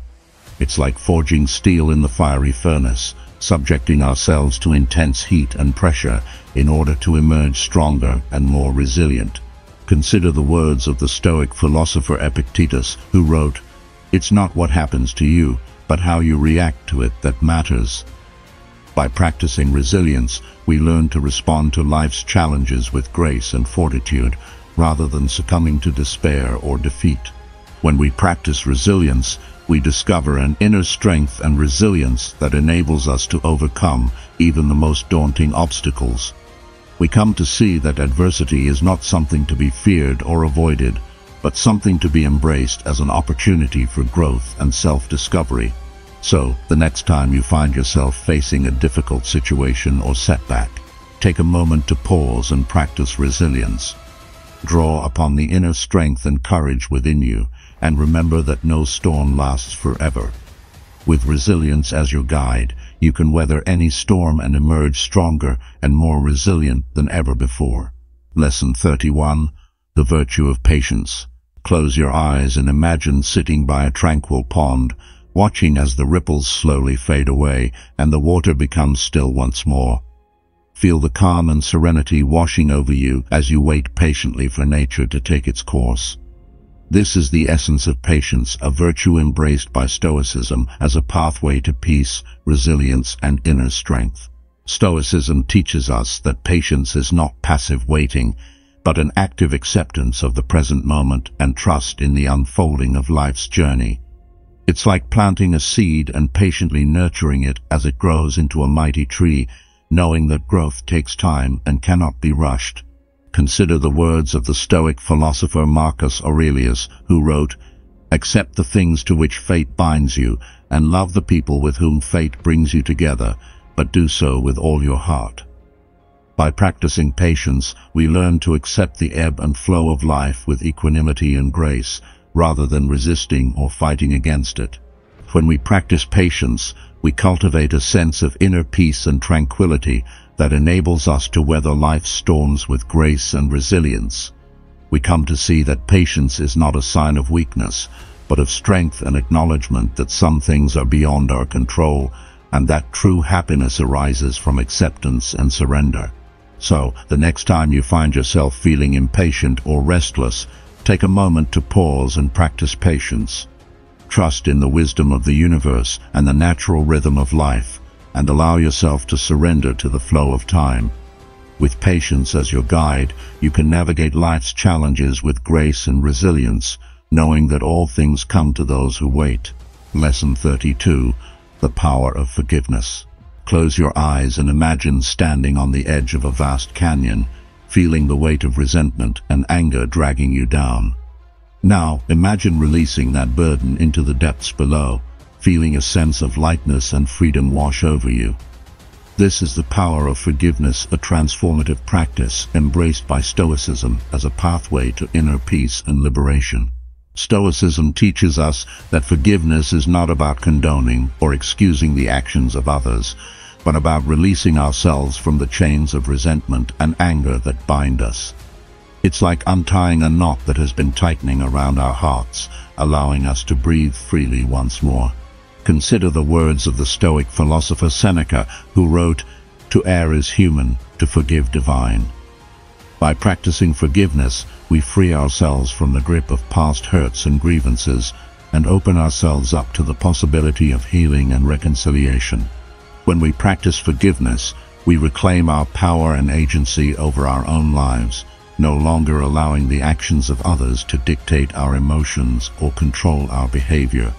It's like forging steel in the fiery furnace, subjecting ourselves to intense heat and pressure in order to emerge stronger and more resilient. Consider the words of the Stoic philosopher Epictetus, who wrote, "It's not what happens to you, but how you react to it that matters. By practicing resilience, we learn to respond to life's challenges with grace and fortitude, rather than succumbing to despair or defeat. When we practice resilience, we discover an inner strength and resilience that enables us to overcome even the most daunting obstacles. We come to see that adversity is not something to be feared or avoided, but something to be embraced as an opportunity for growth and self-discovery. So, the next time you find yourself facing a difficult situation or setback, take a moment to pause and practice resilience. Draw upon the inner strength and courage within you, and remember that no storm lasts forever. With resilience as your guide, you can weather any storm and emerge stronger and more resilient than ever before. Lesson 31. The virtue of patience. Close your eyes and imagine sitting by a tranquil pond, watching as the ripples slowly fade away and the water becomes still once more. Feel the calm and serenity washing over you as you wait patiently for nature to take its course. This is the essence of patience, a virtue embraced by Stoicism as a pathway to peace, resilience, and inner strength. Stoicism teaches us that patience is not passive waiting, but an active acceptance of the present moment and trust in the unfolding of life's journey. It's like planting a seed and patiently nurturing it as it grows into a mighty tree, knowing that growth takes time and cannot be rushed. Consider the words of the Stoic philosopher Marcus Aurelius, who wrote, "Accept the things to which fate binds you, and love the people with whom fate brings you together, but do so with all your heart." By practicing patience, we learn to accept the ebb and flow of life with equanimity and grace, rather than resisting or fighting against it. When we practice patience, we cultivate a sense of inner peace and tranquility that enables us to weather life's storms with grace and resilience. We come to see that patience is not a sign of weakness, but of strength and acknowledgement that some things are beyond our control, and that true happiness arises from acceptance and surrender. So, the next time you find yourself feeling impatient or restless, take a moment to pause and practice patience. Trust in the wisdom of the universe and the natural rhythm of life, and allow yourself to surrender to the flow of time. With patience as your guide, you can navigate life's challenges with grace and resilience, knowing that all things come to those who wait. Lesson 32. The power of forgiveness. Close your eyes and imagine standing on the edge of a vast canyon, feeling the weight of resentment and anger dragging you down. Now, imagine releasing that burden into the depths below, feeling a sense of lightness and freedom wash over you. This is the power of forgiveness, a transformative practice embraced by Stoicism as a pathway to inner peace and liberation. Stoicism teaches us that forgiveness is not about condoning or excusing the actions of others, but about releasing ourselves from the chains of resentment and anger that bind us. It's like untying a knot that has been tightening around our hearts, allowing us to breathe freely once more. Consider the words of the Stoic philosopher Seneca, who wrote, "To err is human, to forgive divine." By practicing forgiveness, we free ourselves from the grip of past hurts and grievances, and open ourselves up to the possibility of healing and reconciliation. When we practice forgiveness, we reclaim our power and agency over our own lives, no longer allowing the actions of others to dictate our emotions or control our behavior.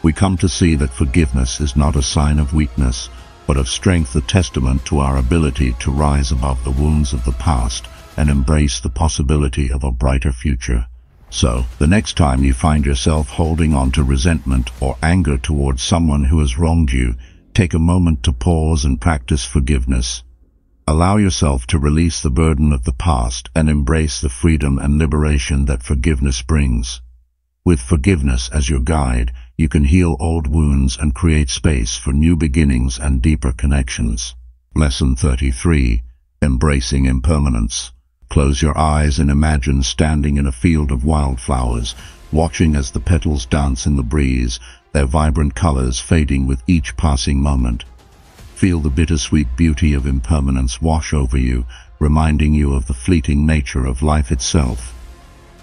We come to see that forgiveness is not a sign of weakness, but of strength, a testament to our ability to rise above the wounds of the past and embrace the possibility of a brighter future. So, the next time you find yourself holding on to resentment or anger towards someone who has wronged you, take a moment to pause and practice forgiveness. Allow yourself to release the burden of the past and embrace the freedom and liberation that forgiveness brings. With forgiveness as your guide, you can heal old wounds and create space for new beginnings and deeper connections. Lesson 33. Embracing impermanence. Close your eyes and imagine standing in a field of wildflowers, watching as the petals dance in the breeze, their vibrant colors fading with each passing moment. Feel the bittersweet beauty of impermanence wash over you, reminding you of the fleeting nature of life itself.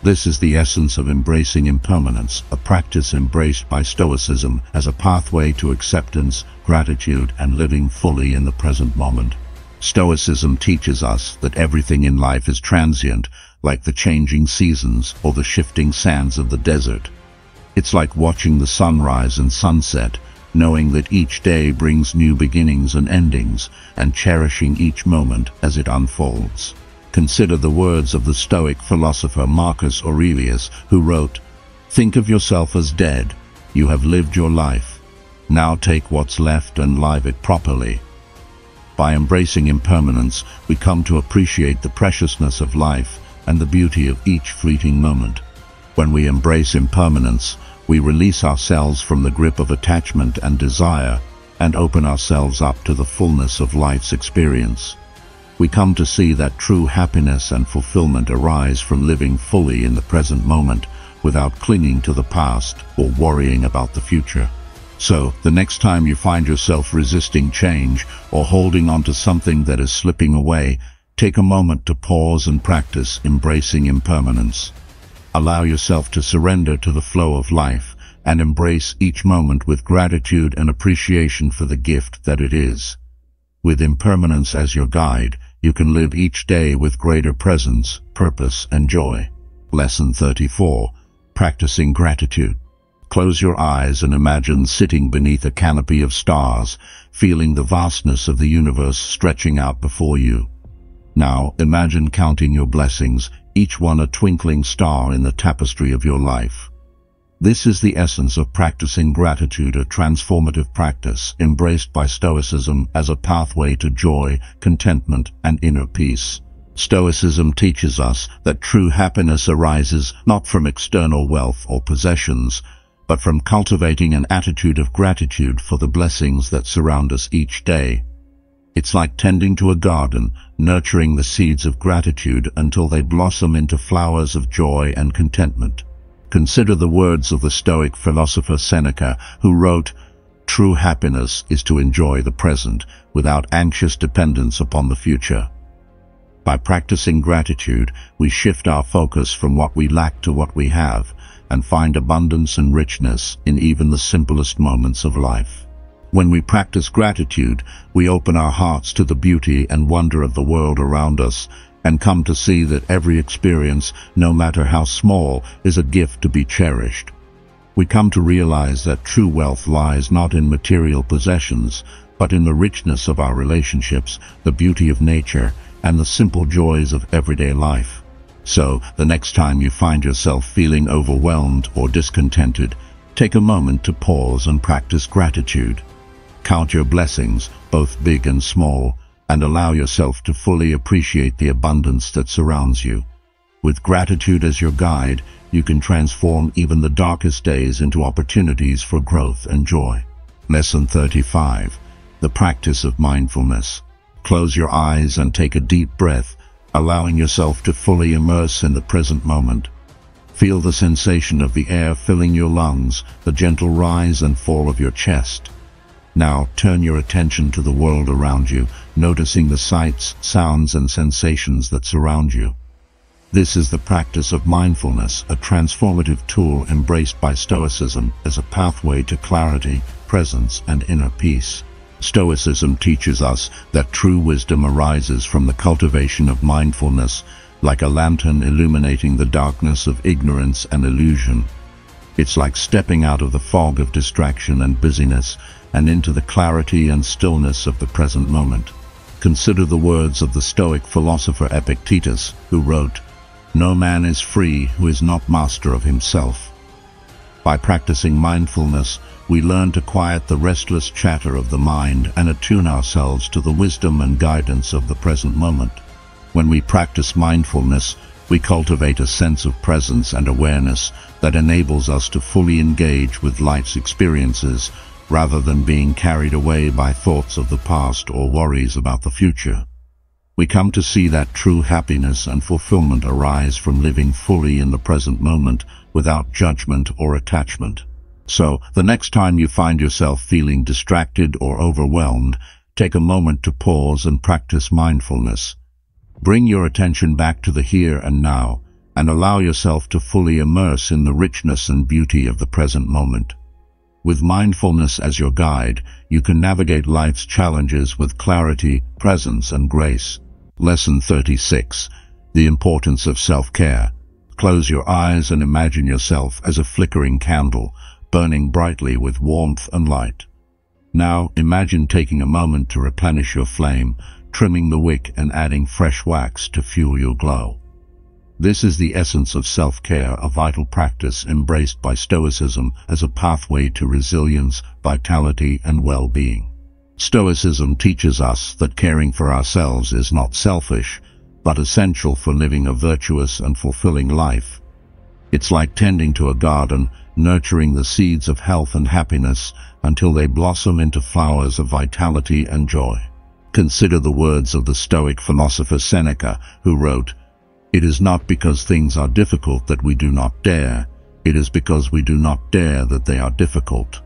This is the essence of embracing impermanence, a practice embraced by Stoicism as a pathway to acceptance, gratitude, and living fully in the present moment. Stoicism teaches us that everything in life is transient, like the changing seasons or the shifting sands of the desert. It's like watching the sunrise and sunset, knowing that each day brings new beginnings and endings, and cherishing each moment as it unfolds. Consider the words of the Stoic philosopher Marcus Aurelius, who wrote, "Think of yourself as dead. You have lived your life. Now take what's left and live it properly." By embracing impermanence, we come to appreciate the preciousness of life and the beauty of each fleeting moment. When we embrace impermanence, we release ourselves from the grip of attachment and desire and open ourselves up to the fullness of life's experience. We come to see that true happiness and fulfillment arise from living fully in the present moment without clinging to the past or worrying about the future. So, the next time you find yourself resisting change or holding on to something that is slipping away, take a moment to pause and practice embracing impermanence. Allow yourself to surrender to the flow of life and embrace each moment with gratitude and appreciation for the gift that it is. With impermanence as your guide, you can live each day with greater presence, purpose, and joy. Lesson 34. Practicing gratitude. Close your eyes and imagine sitting beneath a canopy of stars, feeling the vastness of the universe stretching out before you. Now, imagine counting your blessings, each one a twinkling star in the tapestry of your life. This is the essence of practicing gratitude, a transformative practice embraced by Stoicism as a pathway to joy, contentment, and inner peace. Stoicism teaches us that true happiness arises not from external wealth or possessions, but from cultivating an attitude of gratitude for the blessings that surround us each day. It's like tending to a garden, nurturing the seeds of gratitude until they blossom into flowers of joy and contentment. Consider the words of the Stoic philosopher Seneca, who wrote, "True happiness is to enjoy the present without anxious dependence upon the future." By practicing gratitude, we shift our focus from what we lack to what we have, and find abundance and richness in even the simplest moments of life. When we practice gratitude, we open our hearts to the beauty and wonder of the world around us, and come to see that every experience, no matter how small, is a gift to be cherished. We come to realize that true wealth lies not in material possessions, but in the richness of our relationships, the beauty of nature, and the simple joys of everyday life. So, the next time you find yourself feeling overwhelmed or discontented, take a moment to pause and practice gratitude. Count your blessings, both big and small, and allow yourself to fully appreciate the abundance that surrounds you. With gratitude as your guide, you can transform even the darkest days into opportunities for growth and joy. Lesson 35. The practice of mindfulness. Close your eyes and take a deep breath, allowing yourself to fully immerse in the present moment. Feel the sensation of the air filling your lungs, the gentle rise and fall of your chest. Now turn your attention to the world around you, noticing the sights, sounds, and sensations that surround you. This is the practice of mindfulness, a transformative tool embraced by Stoicism as a pathway to clarity, presence, and inner peace. Stoicism teaches us that true wisdom arises from the cultivation of mindfulness, like a lantern illuminating the darkness of ignorance and illusion. It's like stepping out of the fog of distraction and busyness and into the clarity and stillness of the present moment. Consider the words of the Stoic philosopher Epictetus, who wrote, "No man is free who is not master of himself." By practicing mindfulness, we learn to quiet the restless chatter of the mind and attune ourselves to the wisdom and guidance of the present moment. When we practice mindfulness, we cultivate a sense of presence and awareness that enables us to fully engage with life's experiences rather than being carried away by thoughts of the past or worries about the future. We come to see that true happiness and fulfillment arise from living fully in the present moment without judgment or attachment. So, the next time you find yourself feeling distracted or overwhelmed, take a moment to pause and practice mindfulness. Bring your attention back to the here and now, and allow yourself to fully immerse in the richness and beauty of the present moment. With mindfulness as your guide, you can navigate life's challenges with clarity, presence, and grace. Lesson 36. The importance of self-care. Close your eyes and imagine yourself as a flickering candle, burning brightly with warmth and light. Now, imagine taking a moment to replenish your flame, trimming the wick and adding fresh wax to fuel your glow. This is the essence of self-care, a vital practice embraced by Stoicism as a pathway to resilience, vitality, and well-being. Stoicism teaches us that caring for ourselves is not selfish, but essential for living a virtuous and fulfilling life. It's like tending to a garden, nurturing the seeds of health and happiness until they blossom into flowers of vitality and joy. Consider the words of the Stoic philosopher Seneca, who wrote, "It is not because things are difficult that we do not dare. It is because we do not dare that they are difficult."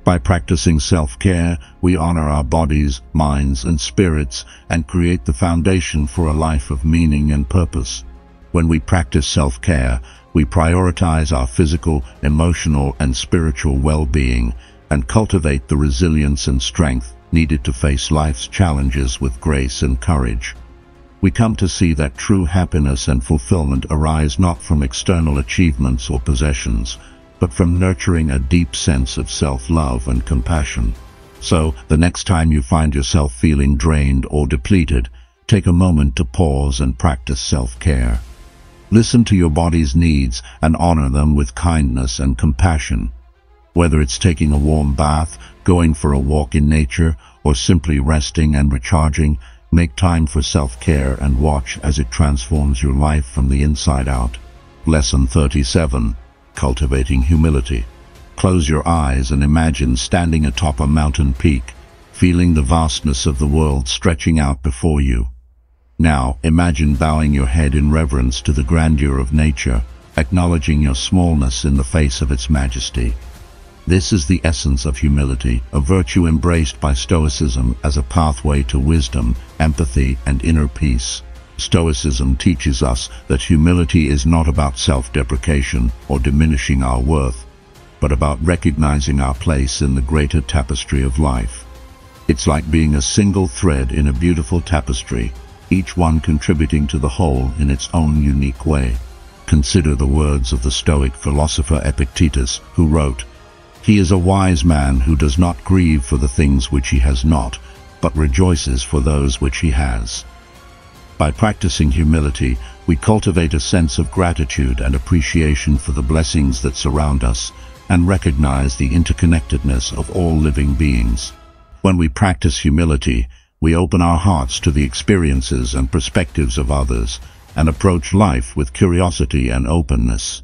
By practicing self-care, we honor our bodies, minds, and spirits and create the foundation for a life of meaning and purpose. When we practice self-care, we prioritize our physical, emotional, and spiritual well-being and cultivate the resilience and strength needed to face life's challenges with grace and courage. We come to see that true happiness and fulfillment arise not from external achievements or possessions, but from nurturing a deep sense of self-love and compassion. So, the next time you find yourself feeling drained or depleted, take a moment to pause and practice self-care. Listen to your body's needs and honor them with kindness and compassion. Whether it's taking a warm bath, going for a walk in nature, or simply resting and recharging, make time for self-care and watch as it transforms your life from the inside out. Lesson 37. Cultivating humility. Close your eyes and imagine standing atop a mountain peak, feeling the vastness of the world stretching out before you. Now, imagine bowing your head in reverence to the grandeur of nature, acknowledging your smallness in the face of its majesty. This is the essence of humility, a virtue embraced by Stoicism as a pathway to wisdom, empathy, and inner peace. Stoicism teaches us that humility is not about self-deprecation or diminishing our worth, but about recognizing our place in the greater tapestry of life. It's like being a single thread in a beautiful tapestry, each one contributing to the whole in its own unique way. Consider the words of the Stoic philosopher Epictetus, who wrote, "He is a wise man who does not grieve for the things which he has not, but rejoices for those which he has." By practicing humility, we cultivate a sense of gratitude and appreciation for the blessings that surround us and recognize the interconnectedness of all living beings. When we practice humility, we open our hearts to the experiences and perspectives of others and approach life with curiosity and openness.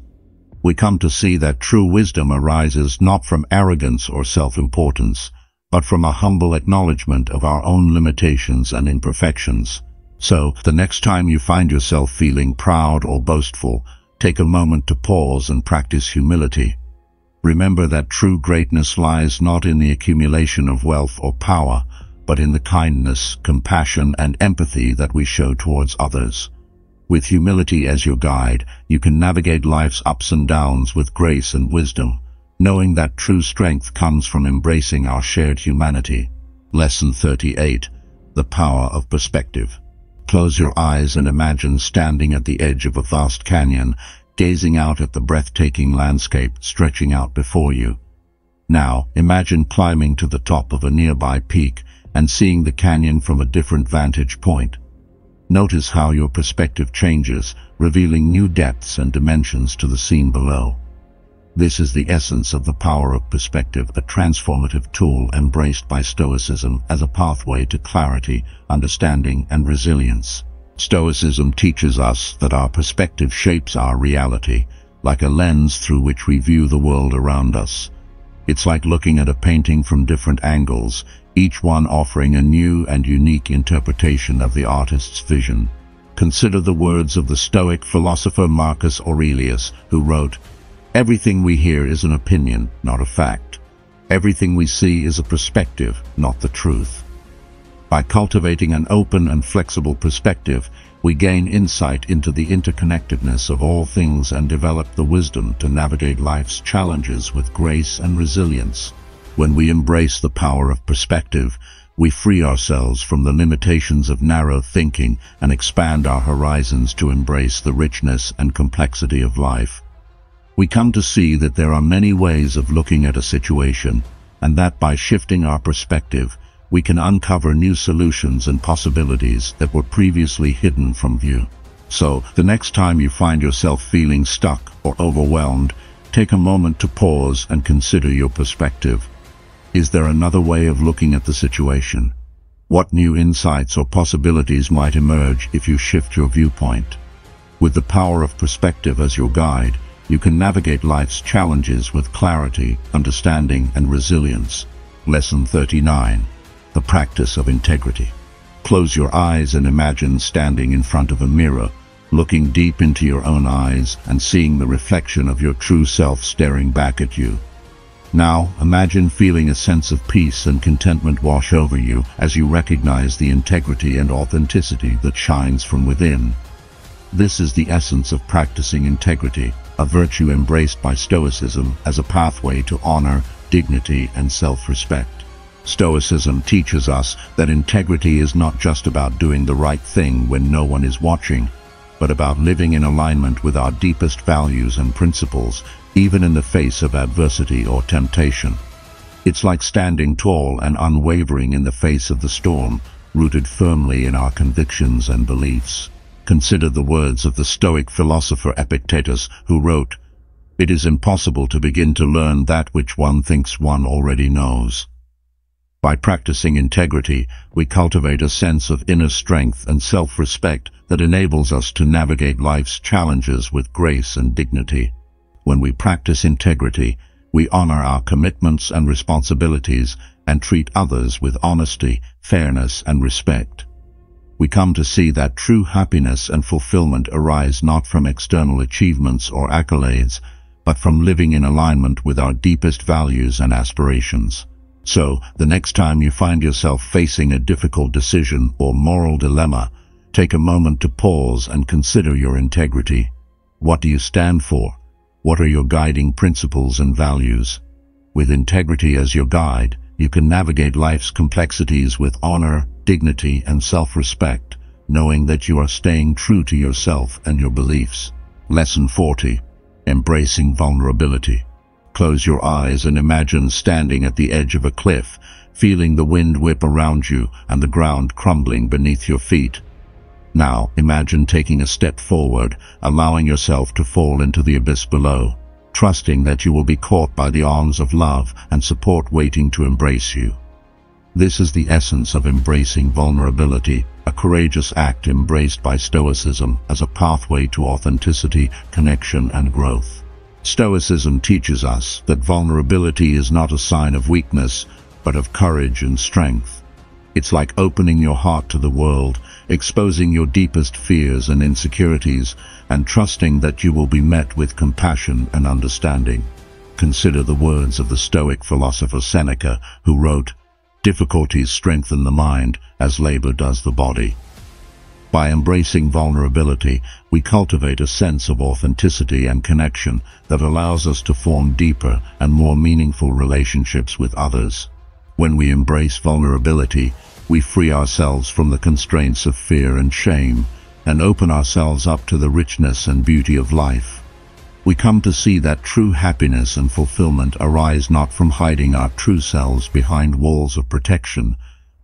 We come to see that true wisdom arises not from arrogance or self-importance, but from a humble acknowledgement of our own limitations and imperfections. So, the next time you find yourself feeling proud or boastful, take a moment to pause and practice humility. Remember that true greatness lies not in the accumulation of wealth or power, but in the kindness, compassion, and empathy that we show towards others. With humility as your guide, you can navigate life's ups and downs with grace and wisdom, knowing that true strength comes from embracing our shared humanity. Lesson 38. The power of perspective. Close your eyes and imagine standing at the edge of a vast canyon, gazing out at the breathtaking landscape stretching out before you. Now, imagine climbing to the top of a nearby peak and seeing the canyon from a different vantage point. Notice how your perspective changes, revealing new depths and dimensions to the scene below. This is the essence of the power of perspective, a transformative tool embraced by Stoicism as a pathway to clarity, understanding, and resilience. Stoicism teaches us that our perspective shapes our reality, like a lens through which we view the world around us. It's like looking at a painting from different angles, each one offering a new and unique interpretation of the artist's vision. Consider the words of the Stoic philosopher Marcus Aurelius, who wrote, "Everything we hear is an opinion, not a fact. Everything we see is a perspective, not the truth." By cultivating an open and flexible perspective, we gain insight into the interconnectedness of all things and develop the wisdom to navigate life's challenges with grace and resilience. When we embrace the power of perspective, we free ourselves from the limitations of narrow thinking and expand our horizons to embrace the richness and complexity of life. We come to see that there are many ways of looking at a situation, and that by shifting our perspective, we can uncover new solutions and possibilities that were previously hidden from view. So, the next time you find yourself feeling stuck or overwhelmed, take a moment to pause and consider your perspective. Is there another way of looking at the situation? What new insights or possibilities might emerge if you shift your viewpoint? With the power of perspective as your guide, you can navigate life's challenges with clarity, understanding, and resilience. Lesson 39. The practice of integrity. Close your eyes and imagine standing in front of a mirror, looking deep into your own eyes and seeing the reflection of your true self staring back at you. Now, imagine feeling a sense of peace and contentment wash over you as you recognize the integrity and authenticity that shines from within. This is the essence of practicing integrity, a virtue embraced by Stoicism as a pathway to honor, dignity, and self-respect. Stoicism teaches us that integrity is not just about doing the right thing when no one is watching, but about living in alignment with our deepest values and principles, even in the face of adversity or temptation. It's like standing tall and unwavering in the face of the storm, rooted firmly in our convictions and beliefs. Consider the words of the Stoic philosopher Epictetus, who wrote, "It is impossible to begin to learn that which one thinks one already knows." By practicing integrity, we cultivate a sense of inner strength and self-respect that enables us to navigate life's challenges with grace and dignity. When we practice integrity, we honor our commitments and responsibilities and treat others with honesty, fairness, and respect. We come to see that true happiness and fulfillment arise not from external achievements or accolades, but from living in alignment with our deepest values and aspirations. So, the next time you find yourself facing a difficult decision or moral dilemma, take a moment to pause and consider your integrity. What do you stand for? What are your guiding principles and values? With integrity as your guide, you can navigate life's complexities with honor, dignity, and self-respect, knowing that you are staying true to yourself and your beliefs. Lesson 40. Embracing vulnerability. Close your eyes and imagine standing at the edge of a cliff, feeling the wind whip around you and the ground crumbling beneath your feet. Now, imagine taking a step forward, allowing yourself to fall into the abyss below, trusting that you will be caught by the arms of love and support waiting to embrace you. This is the essence of embracing vulnerability, a courageous act embraced by Stoicism as a pathway to authenticity, connection, and growth. Stoicism teaches us that vulnerability is not a sign of weakness, but of courage and strength. It's like opening your heart to the world, exposing your deepest fears and insecurities, and trusting that you will be met with compassion and understanding. Consider the words of the Stoic philosopher Seneca, who wrote, "Difficulties strengthen the mind, as labor does the body." By embracing vulnerability, we cultivate a sense of authenticity and connection that allows us to form deeper and more meaningful relationships with others. When we embrace vulnerability, we free ourselves from the constraints of fear and shame and open ourselves up to the richness and beauty of life. We come to see that true happiness and fulfillment arise not from hiding our true selves behind walls of protection,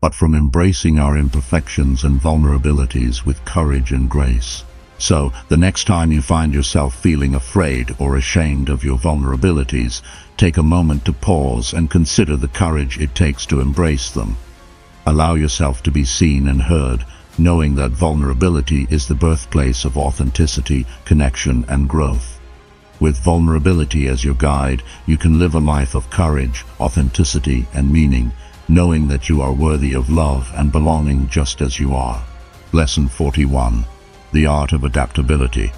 but from embracing our imperfections and vulnerabilities with courage and grace. So, the next time you find yourself feeling afraid or ashamed of your vulnerabilities, take a moment to pause and consider the courage it takes to embrace them. Allow yourself to be seen and heard, knowing that vulnerability is the birthplace of authenticity, connection, and growth. With vulnerability as your guide, you can live a life of courage, authenticity, and meaning, knowing that you are worthy of love and belonging just as you are. Lesson 41. The Art of Adaptability.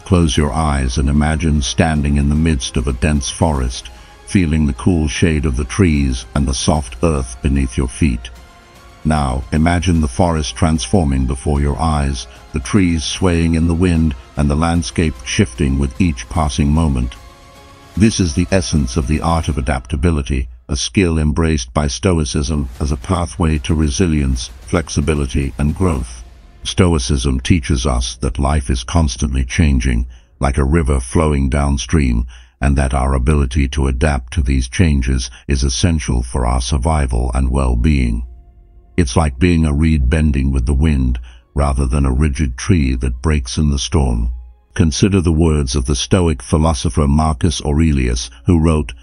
Close your eyes and imagine standing in the midst of a dense forest, feeling the cool shade of the trees and the soft earth beneath your feet. Now, imagine the forest transforming before your eyes, the trees swaying in the wind, and the landscape shifting with each passing moment. This is the essence of the art of adaptability, a skill embraced by Stoicism as a pathway to resilience, flexibility, and growth. Stoicism teaches us that life is constantly changing, like a river flowing downstream, and that our ability to adapt to these changes is essential for our survival and well-being. It's like being a reed bending with the wind, rather than a rigid tree that breaks in the storm. Consider the words of the Stoic philosopher Marcus Aurelius, who wrote,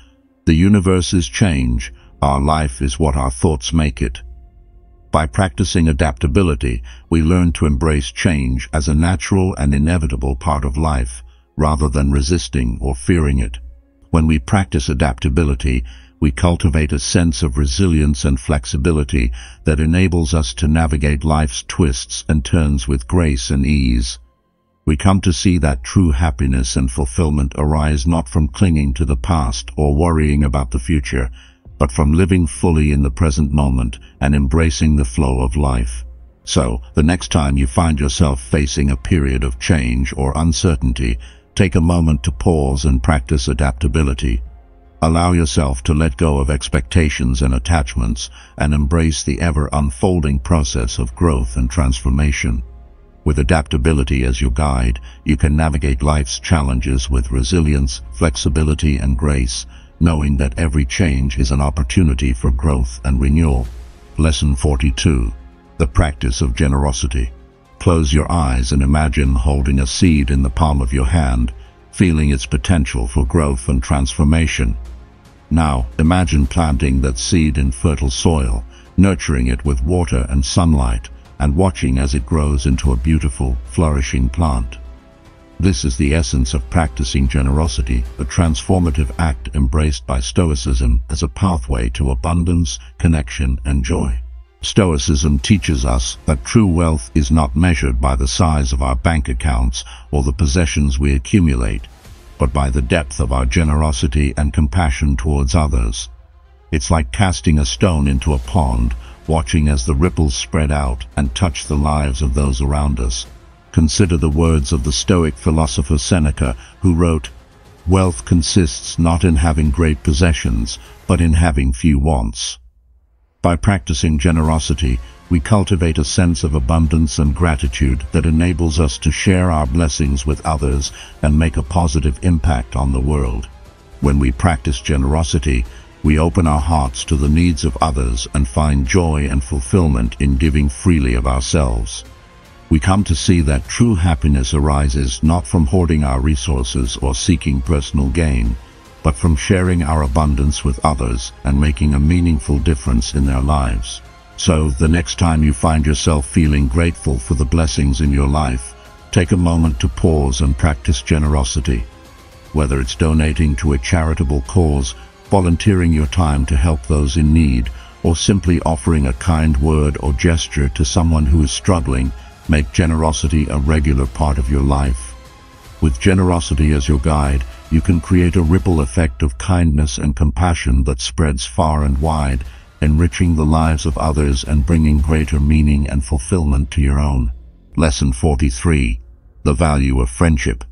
"The universe is change, our life is what our thoughts make it." By practicing adaptability, we learn to embrace change as a natural and inevitable part of life, rather than resisting or fearing it. When we practice adaptability, we cultivate a sense of resilience and flexibility that enables us to navigate life's twists and turns with grace and ease. We come to see that true happiness and fulfillment arise not from clinging to the past or worrying about the future, but from living fully in the present moment and embracing the flow of life. So, the next time you find yourself facing a period of change or uncertainty, take a moment to pause and practice adaptability. Allow yourself to let go of expectations and attachments and embrace the ever-unfolding process of growth and transformation. With adaptability as your guide, you can navigate life's challenges with resilience, flexibility, and grace, knowing that every change is an opportunity for growth and renewal. Lesson 42. The practice of generosity. Close your eyes and imagine holding a seed in the palm of your hand, feeling its potential for growth and transformation. Now, imagine planting that seed in fertile soil, nurturing it with water and sunlight, and watching as it grows into a beautiful, flourishing plant. This is the essence of practicing generosity, a transformative act embraced by Stoicism as a pathway to abundance, connection, and joy. Stoicism teaches us that true wealth is not measured by the size of our bank accounts or the possessions we accumulate, but by the depth of our generosity and compassion towards others. It's like casting a stone into a pond, watching as the ripples spread out and touch the lives of those around us. Consider the words of the Stoic philosopher Seneca, who wrote, "Wealth consists not in having great possessions, but in having few wants." By practicing generosity, we cultivate a sense of abundance and gratitude that enables us to share our blessings with others and make a positive impact on the world. When we practice generosity, we open our hearts to the needs of others and find joy and fulfillment in giving freely of ourselves. We come to see that true happiness arises not from hoarding our resources or seeking personal gain, but from sharing our abundance with others and making a meaningful difference in their lives. So, the next time you find yourself feeling grateful for the blessings in your life, take a moment to pause and practice generosity. Whether it's donating to a charitable cause, volunteering your time to help those in need, or simply offering a kind word or gesture to someone who is struggling, make generosity a regular part of your life. With generosity as your guide, you can create a ripple effect of kindness and compassion that spreads far and wide, enriching the lives of others and bringing greater meaning and fulfillment to your own. Lesson 43. The value of friendship.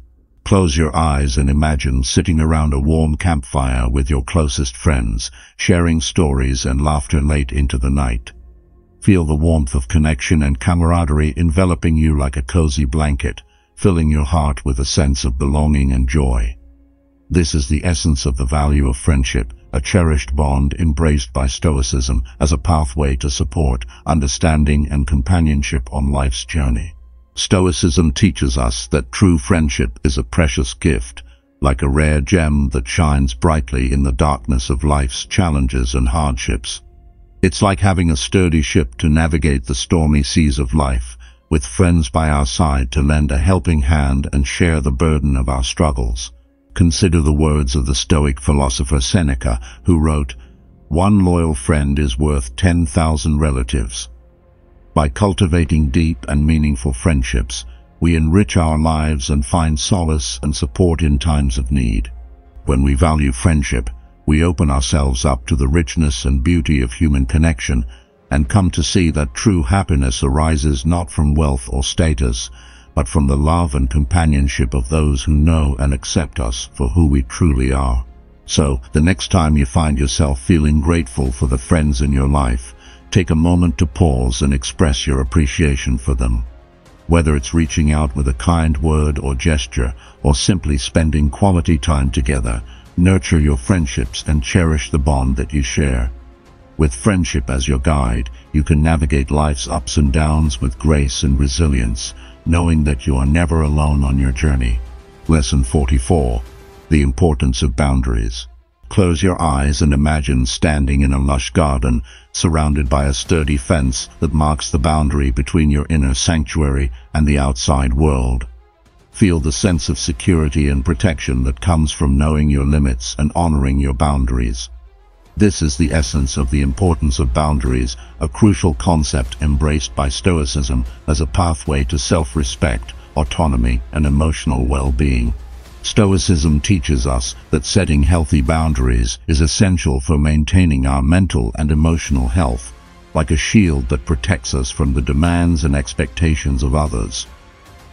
Close your eyes and imagine sitting around a warm campfire with your closest friends, sharing stories and laughter late into the night. Feel the warmth of connection and camaraderie enveloping you like a cozy blanket, filling your heart with a sense of belonging and joy. This is the essence of the value of friendship, a cherished bond embraced by Stoicism as a pathway to support, understanding, and companionship on life's journey. Stoicism teaches us that true friendship is a precious gift, like a rare gem that shines brightly in the darkness of life's challenges and hardships. It's like having a sturdy ship to navigate the stormy seas of life, with friends by our side to lend a helping hand and share the burden of our struggles. Consider the words of the Stoic philosopher Seneca, who wrote, "One loyal friend is worth 10,000 relatives." By cultivating deep and meaningful friendships, we enrich our lives and find solace and support in times of need. When we value friendship, we open ourselves up to the richness and beauty of human connection, and come to see that true happiness arises not from wealth or status, but from the love and companionship of those who know and accept us for who we truly are. So, the next time you find yourself feeling grateful for the friends in your life, take a moment to pause and express your appreciation for them. Whether it's reaching out with a kind word or gesture, or simply spending quality time together, nurture your friendships and cherish the bond that you share. With friendship as your guide, you can navigate life's ups and downs with grace and resilience, knowing that you are never alone on your journey. Lesson 44. The importance of boundaries. Close your eyes and imagine standing in a lush garden, surrounded by a sturdy fence that marks the boundary between your inner sanctuary and the outside world. Feel the sense of security and protection that comes from knowing your limits and honoring your boundaries. This is the essence of the importance of boundaries, a crucial concept embraced by Stoicism as a pathway to self-respect, autonomy, and emotional well-being. Stoicism teaches us that setting healthy boundaries is essential for maintaining our mental and emotional health, like a shield that protects us from the demands and expectations of others.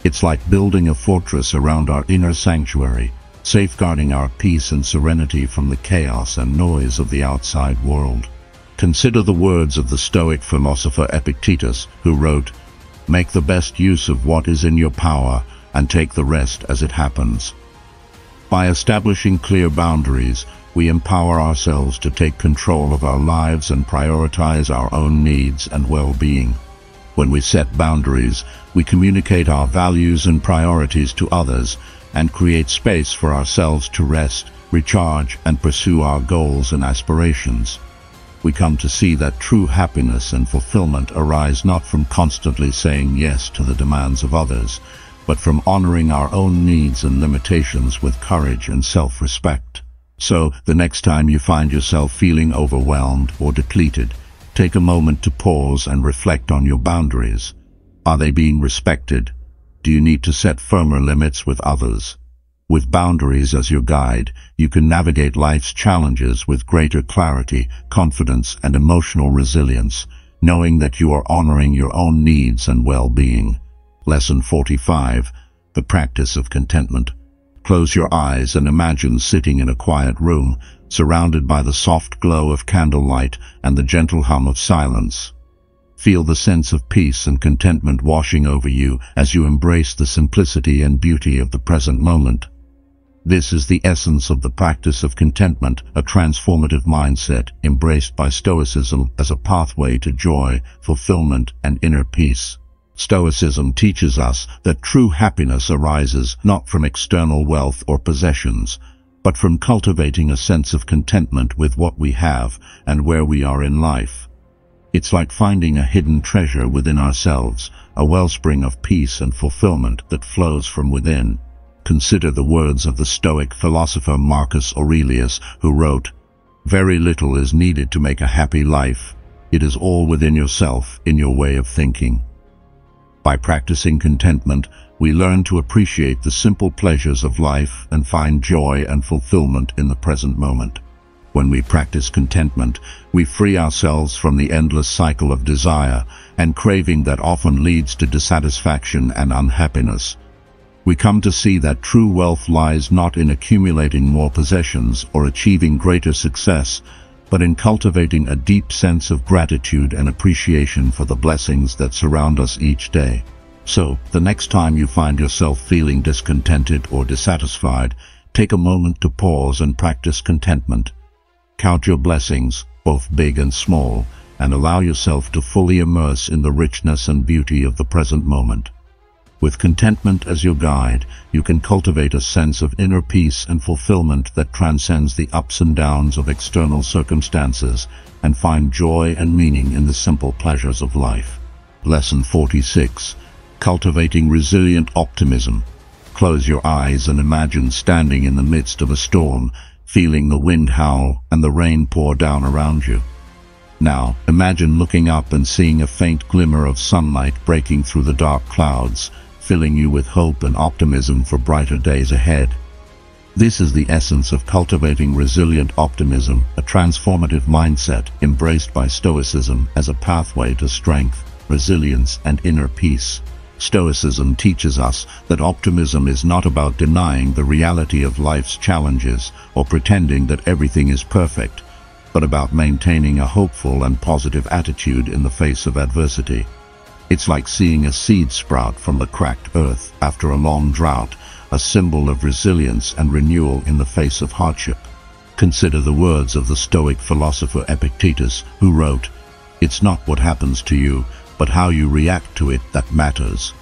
It's like building a fortress around our inner sanctuary, safeguarding our peace and serenity from the chaos and noise of the outside world. Consider the words of the Stoic philosopher Epictetus, who wrote, "Make the best use of what is in your power, and take the rest as it happens." By establishing clear boundaries, we empower ourselves to take control of our lives and prioritize our own needs and well-being. When we set boundaries, we communicate our values and priorities to others and create space for ourselves to rest, recharge, and pursue our goals and aspirations. We come to see that true happiness and fulfillment arise not from constantly saying yes to the demands of others, but from honoring our own needs and limitations with courage and self-respect. So, the next time you find yourself feeling overwhelmed or depleted, take a moment to pause and reflect on your boundaries. Are they being respected? Do you need to set firmer limits with others? With boundaries as your guide, you can navigate life's challenges with greater clarity, confidence, and emotional resilience, knowing that you are honoring your own needs and well-being. Lesson 45. The practice of contentment. Close your eyes and imagine sitting in a quiet room, surrounded by the soft glow of candlelight and the gentle hum of silence. Feel the sense of peace and contentment washing over you as you embrace the simplicity and beauty of the present moment. This is the essence of the practice of contentment, a transformative mindset embraced by Stoicism as a pathway to joy, fulfillment, and inner peace. Stoicism teaches us that true happiness arises not from external wealth or possessions, but from cultivating a sense of contentment with what we have and where we are in life. It's like finding a hidden treasure within ourselves, a wellspring of peace and fulfillment that flows from within. Consider the words of the Stoic philosopher Marcus Aurelius, who wrote, "Very little is needed to make a happy life. It is all within yourself, in your way of thinking." By practicing contentment, we learn to appreciate the simple pleasures of life and find joy and fulfillment in the present moment. When we practice contentment, we free ourselves from the endless cycle of desire and craving that often leads to dissatisfaction and unhappiness. We come to see that true wealth lies not in accumulating more possessions or achieving greater success, but in cultivating a deep sense of gratitude and appreciation for the blessings that surround us each day. So, the next time you find yourself feeling discontented or dissatisfied, take a moment to pause and practice contentment. Count your blessings, both big and small, and allow yourself to fully immerse in the richness and beauty of the present moment. With contentment as your guide, you can cultivate a sense of inner peace and fulfillment that transcends the ups and downs of external circumstances and find joy and meaning in the simple pleasures of life. Lesson 46. Cultivating resilient optimism. Close your eyes and imagine standing in the midst of a storm, feeling the wind howl and the rain pour down around you. Now, imagine looking up and seeing a faint glimmer of sunlight breaking through the dark clouds, filling you with hope and optimism for brighter days ahead. This is the essence of cultivating resilient optimism, a transformative mindset embraced by Stoicism as a pathway to strength, resilience, and inner peace. Stoicism teaches us that optimism is not about denying the reality of life's challenges or pretending that everything is perfect, but about maintaining a hopeful and positive attitude in the face of adversity. It's like seeing a seed sprout from the cracked earth after a long drought, a symbol of resilience and renewal in the face of hardship. Consider the words of the Stoic philosopher Epictetus, who wrote, "It's not what happens to you, but how you react to it that matters."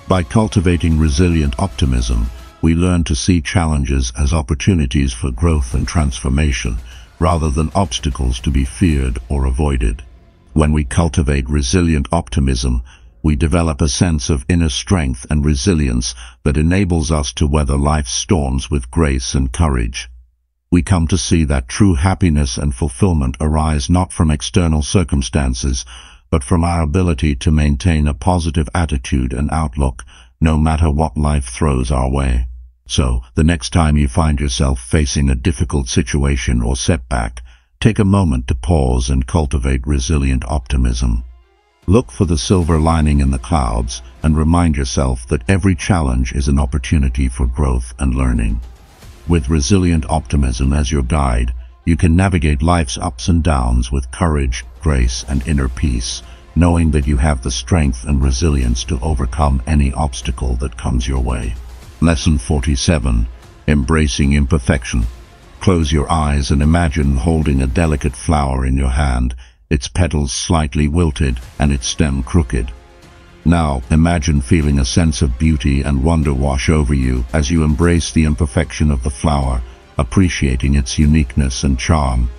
By cultivating resilient optimism, we learn to see challenges as opportunities for growth and transformation, rather than obstacles to be feared or avoided. When we cultivate resilient optimism, we develop a sense of inner strength and resilience that enables us to weather life's storms with grace and courage. We come to see that true happiness and fulfillment arise not from external circumstances, but from our ability to maintain a positive attitude and outlook, no matter what life throws our way. So, the next time you find yourself facing a difficult situation or setback, take a moment to pause and cultivate resilient optimism. Look for the silver lining in the clouds and remind yourself that every challenge is an opportunity for growth and learning. With resilient optimism as your guide, you can navigate life's ups and downs with courage, grace, and inner peace, knowing that you have the strength and resilience to overcome any obstacle that comes your way. Lesson 47. Embracing imperfection. Close your eyes and imagine holding a delicate flower in your hand, its petals slightly wilted and its stem crooked. Now, imagine feeling a sense of beauty and wonder wash over you as you embrace the imperfection of the flower, appreciating its uniqueness and charm.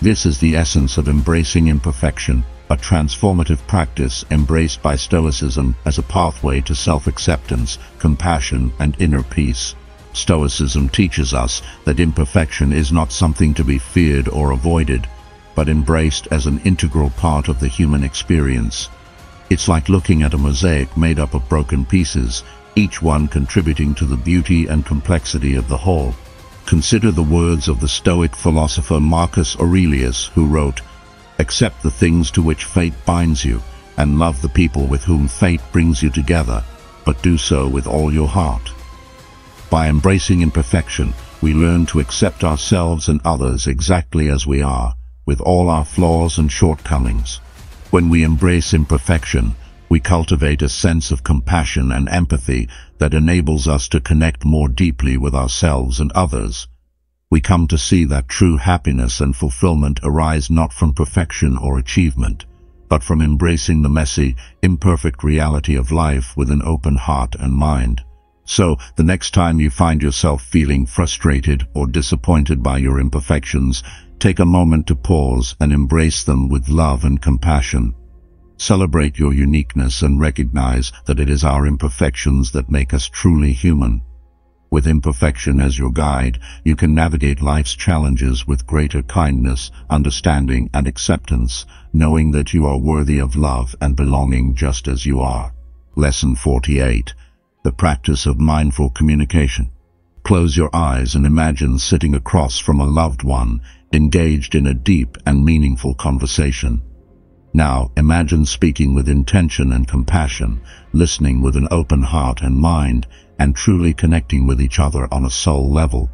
This is the essence of embracing imperfection, a transformative practice embraced by Stoicism as a pathway to self-acceptance, compassion, and inner peace. Stoicism teaches us that imperfection is not something to be feared or avoided, but embraced as an integral part of the human experience. It's like looking at a mosaic made up of broken pieces, each one contributing to the beauty and complexity of the whole. Consider the words of the Stoic philosopher Marcus Aurelius, who wrote, "Accept the things to which fate binds you, and love the people with whom fate brings you together, but do so with all your heart." By embracing imperfection, we learn to accept ourselves and others exactly as we are, with all our flaws and shortcomings. When we embrace imperfection, we cultivate a sense of compassion and empathy that enables us to connect more deeply with ourselves and others. We come to see that true happiness and fulfillment arise not from perfection or achievement, but from embracing the messy, imperfect reality of life with an open heart and mind. So, the next time you find yourself feeling frustrated or disappointed by your imperfections, take a moment to pause and embrace them with love and compassion. Celebrate your uniqueness and recognize that it is our imperfections that make us truly human. With imperfection as your guide, you can navigate life's challenges with greater kindness, understanding, and acceptance, knowing that you are worthy of love and belonging just as you are. Lesson 48. The practice of mindful communication. Close your eyes and imagine sitting across from a loved one, engaged in a deep and meaningful conversation. Now, imagine speaking with intention and compassion, listening with an open heart and mind, and truly connecting with each other on a soul level.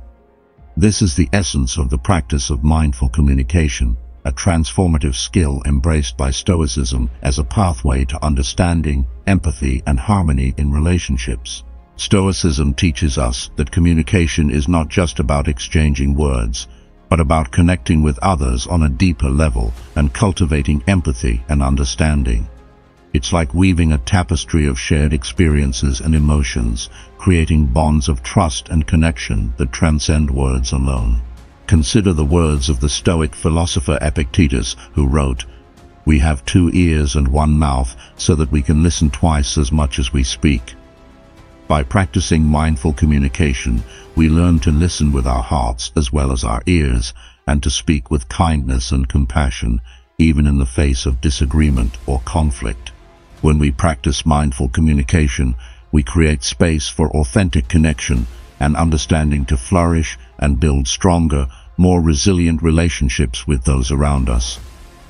This is the essence of the practice of mindful communication, a transformative skill embraced by Stoicism as a pathway to understanding, empathy, and harmony in relationships. Stoicism teaches us that communication is not just about exchanging words, but about connecting with others on a deeper level and cultivating empathy and understanding. It's like weaving a tapestry of shared experiences and emotions, creating bonds of trust and connection that transcend words alone. Consider the words of the Stoic philosopher Epictetus, who wrote, "We have 2 ears and 1 mouth so that we can listen twice as much as we speak." By practicing mindful communication, we learn to listen with our hearts as well as our ears, and to speak with kindness and compassion, even in the face of disagreement or conflict. When we practice mindful communication, we create space for authentic connection, and understanding to flourish and build stronger, more resilient relationships with those around us.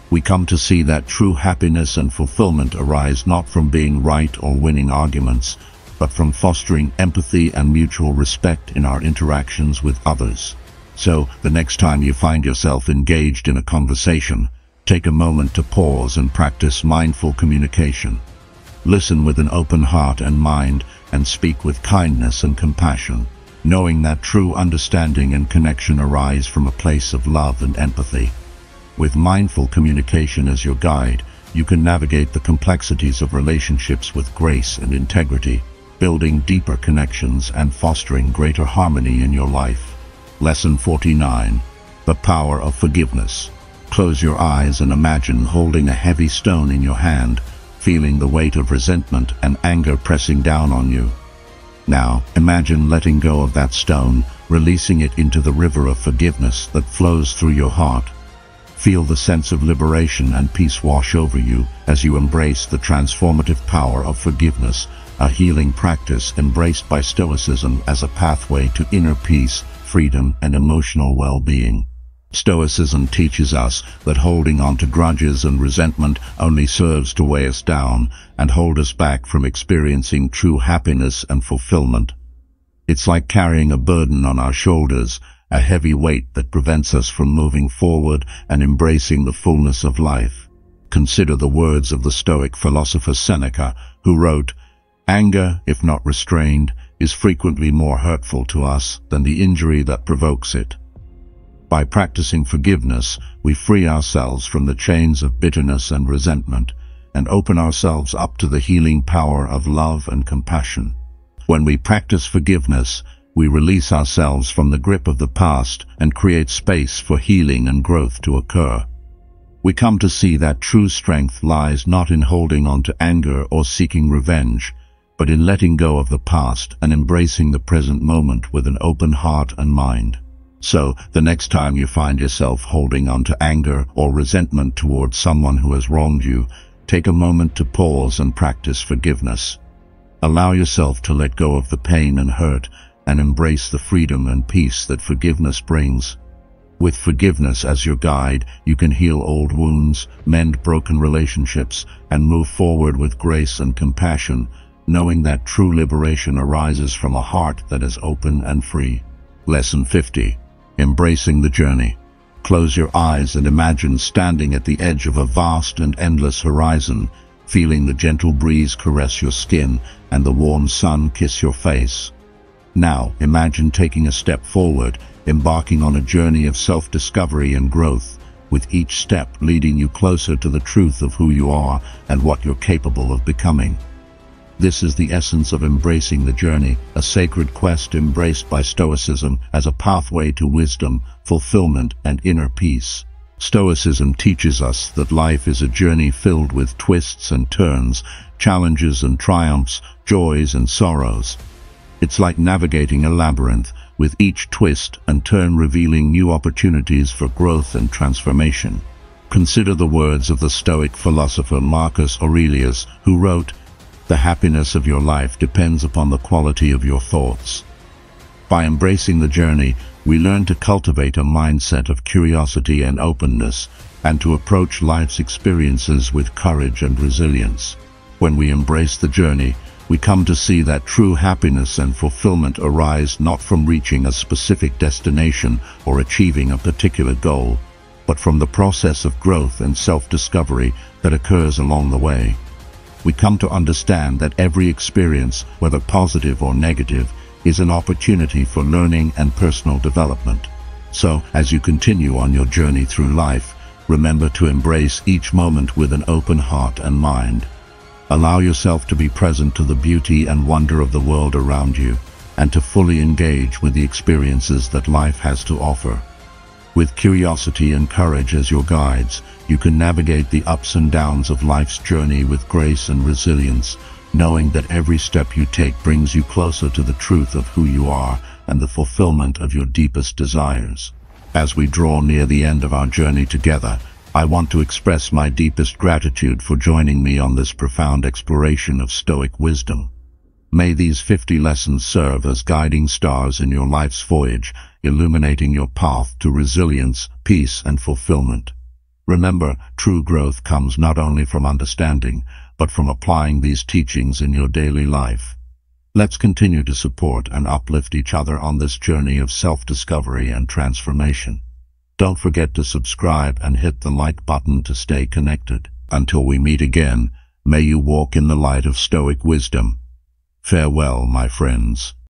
We come to see that true happiness and fulfillment arise not from being right or winning arguments, but from fostering empathy and mutual respect in our interactions with others. So, the next time you find yourself engaged in a conversation, take a moment to pause and practice mindful communication. Listen with an open heart and mind, and speak with kindness and compassion, knowing that true understanding and connection arise from a place of love and empathy. With mindful communication as your guide, you can navigate the complexities of relationships with grace and integrity, building deeper connections and fostering greater harmony in your life. Lesson 49. The power of forgiveness. Close your eyes and imagine holding a heavy stone in your hand, feeling the weight of resentment and anger pressing down on you. Now, imagine letting go of that stone, releasing it into the river of forgiveness that flows through your heart. Feel the sense of liberation and peace wash over you as you embrace the transformative power of forgiveness, a healing practice embraced by Stoicism as a pathway to inner peace, freedom, and emotional well-being. Stoicism teaches us that holding on to grudges and resentment only serves to weigh us down and hold us back from experiencing true happiness and fulfillment. It's like carrying a burden on our shoulders, a heavy weight that prevents us from moving forward and embracing the fullness of life. Consider the words of the Stoic philosopher Seneca, who wrote, "Anger, if not restrained, is frequently more hurtful to us than the injury that provokes it." By practicing forgiveness, we free ourselves from the chains of bitterness and resentment, and open ourselves up to the healing power of love and compassion. When we practice forgiveness, we release ourselves from the grip of the past and create space for healing and growth to occur. We come to see that true strength lies not in holding on to anger or seeking revenge, but in letting go of the past and embracing the present moment with an open heart and mind. So, the next time you find yourself holding on to anger or resentment towards someone who has wronged you, take a moment to pause and practice forgiveness. Allow yourself to let go of the pain and hurt and embrace the freedom and peace that forgiveness brings. With forgiveness as your guide, you can heal old wounds, mend broken relationships, and move forward with grace and compassion, knowing that true liberation arises from a heart that is open and free. Lesson 50. Embracing the journey. Close your eyes and imagine standing at the edge of a vast and endless horizon, feeling the gentle breeze caress your skin and the warm sun kiss your face. Now, imagine taking a step forward, embarking on a journey of self-discovery and growth, with each step leading you closer to the truth of who you are and what you're capable of becoming. This is the essence of embracing the journey, a sacred quest embraced by Stoicism as a pathway to wisdom, fulfillment, and inner peace. Stoicism teaches us that life is a journey filled with twists and turns, challenges and triumphs, joys and sorrows. It's like navigating a labyrinth, with each twist and turn revealing new opportunities for growth and transformation. Consider the words of the Stoic philosopher Marcus Aurelius, who wrote, "The happiness of your life depends upon the quality of your thoughts." By embracing the journey, we learn to cultivate a mindset of curiosity and openness, and to approach life's experiences with courage and resilience. When we embrace the journey, we come to see that true happiness and fulfillment arise not from reaching a specific destination or achieving a particular goal, but from the process of growth and self-discovery that occurs along the way. We come to understand that every experience, whether positive or negative, is an opportunity for learning and personal development. So, as you continue on your journey through life, remember to embrace each moment with an open heart and mind. Allow yourself to be present to the beauty and wonder of the world around you, and to fully engage with the experiences that life has to offer. With curiosity and courage as your guides, you can navigate the ups and downs of life's journey with grace and resilience, knowing that every step you take brings you closer to the truth of who you are and the fulfillment of your deepest desires. As we draw near the end of our journey together, I want to express my deepest gratitude for joining me on this profound exploration of Stoic wisdom. May these 50 lessons serve as guiding stars in your life's voyage, illuminating your path to resilience, peace, and fulfillment. Remember, true growth comes not only from understanding, but from applying these teachings in your daily life. Let's continue to support and uplift each other on this journey of self-discovery and transformation. Don't forget to subscribe and hit the like button to stay connected. Until we meet again, may you walk in the light of Stoic wisdom. Farewell, my friends.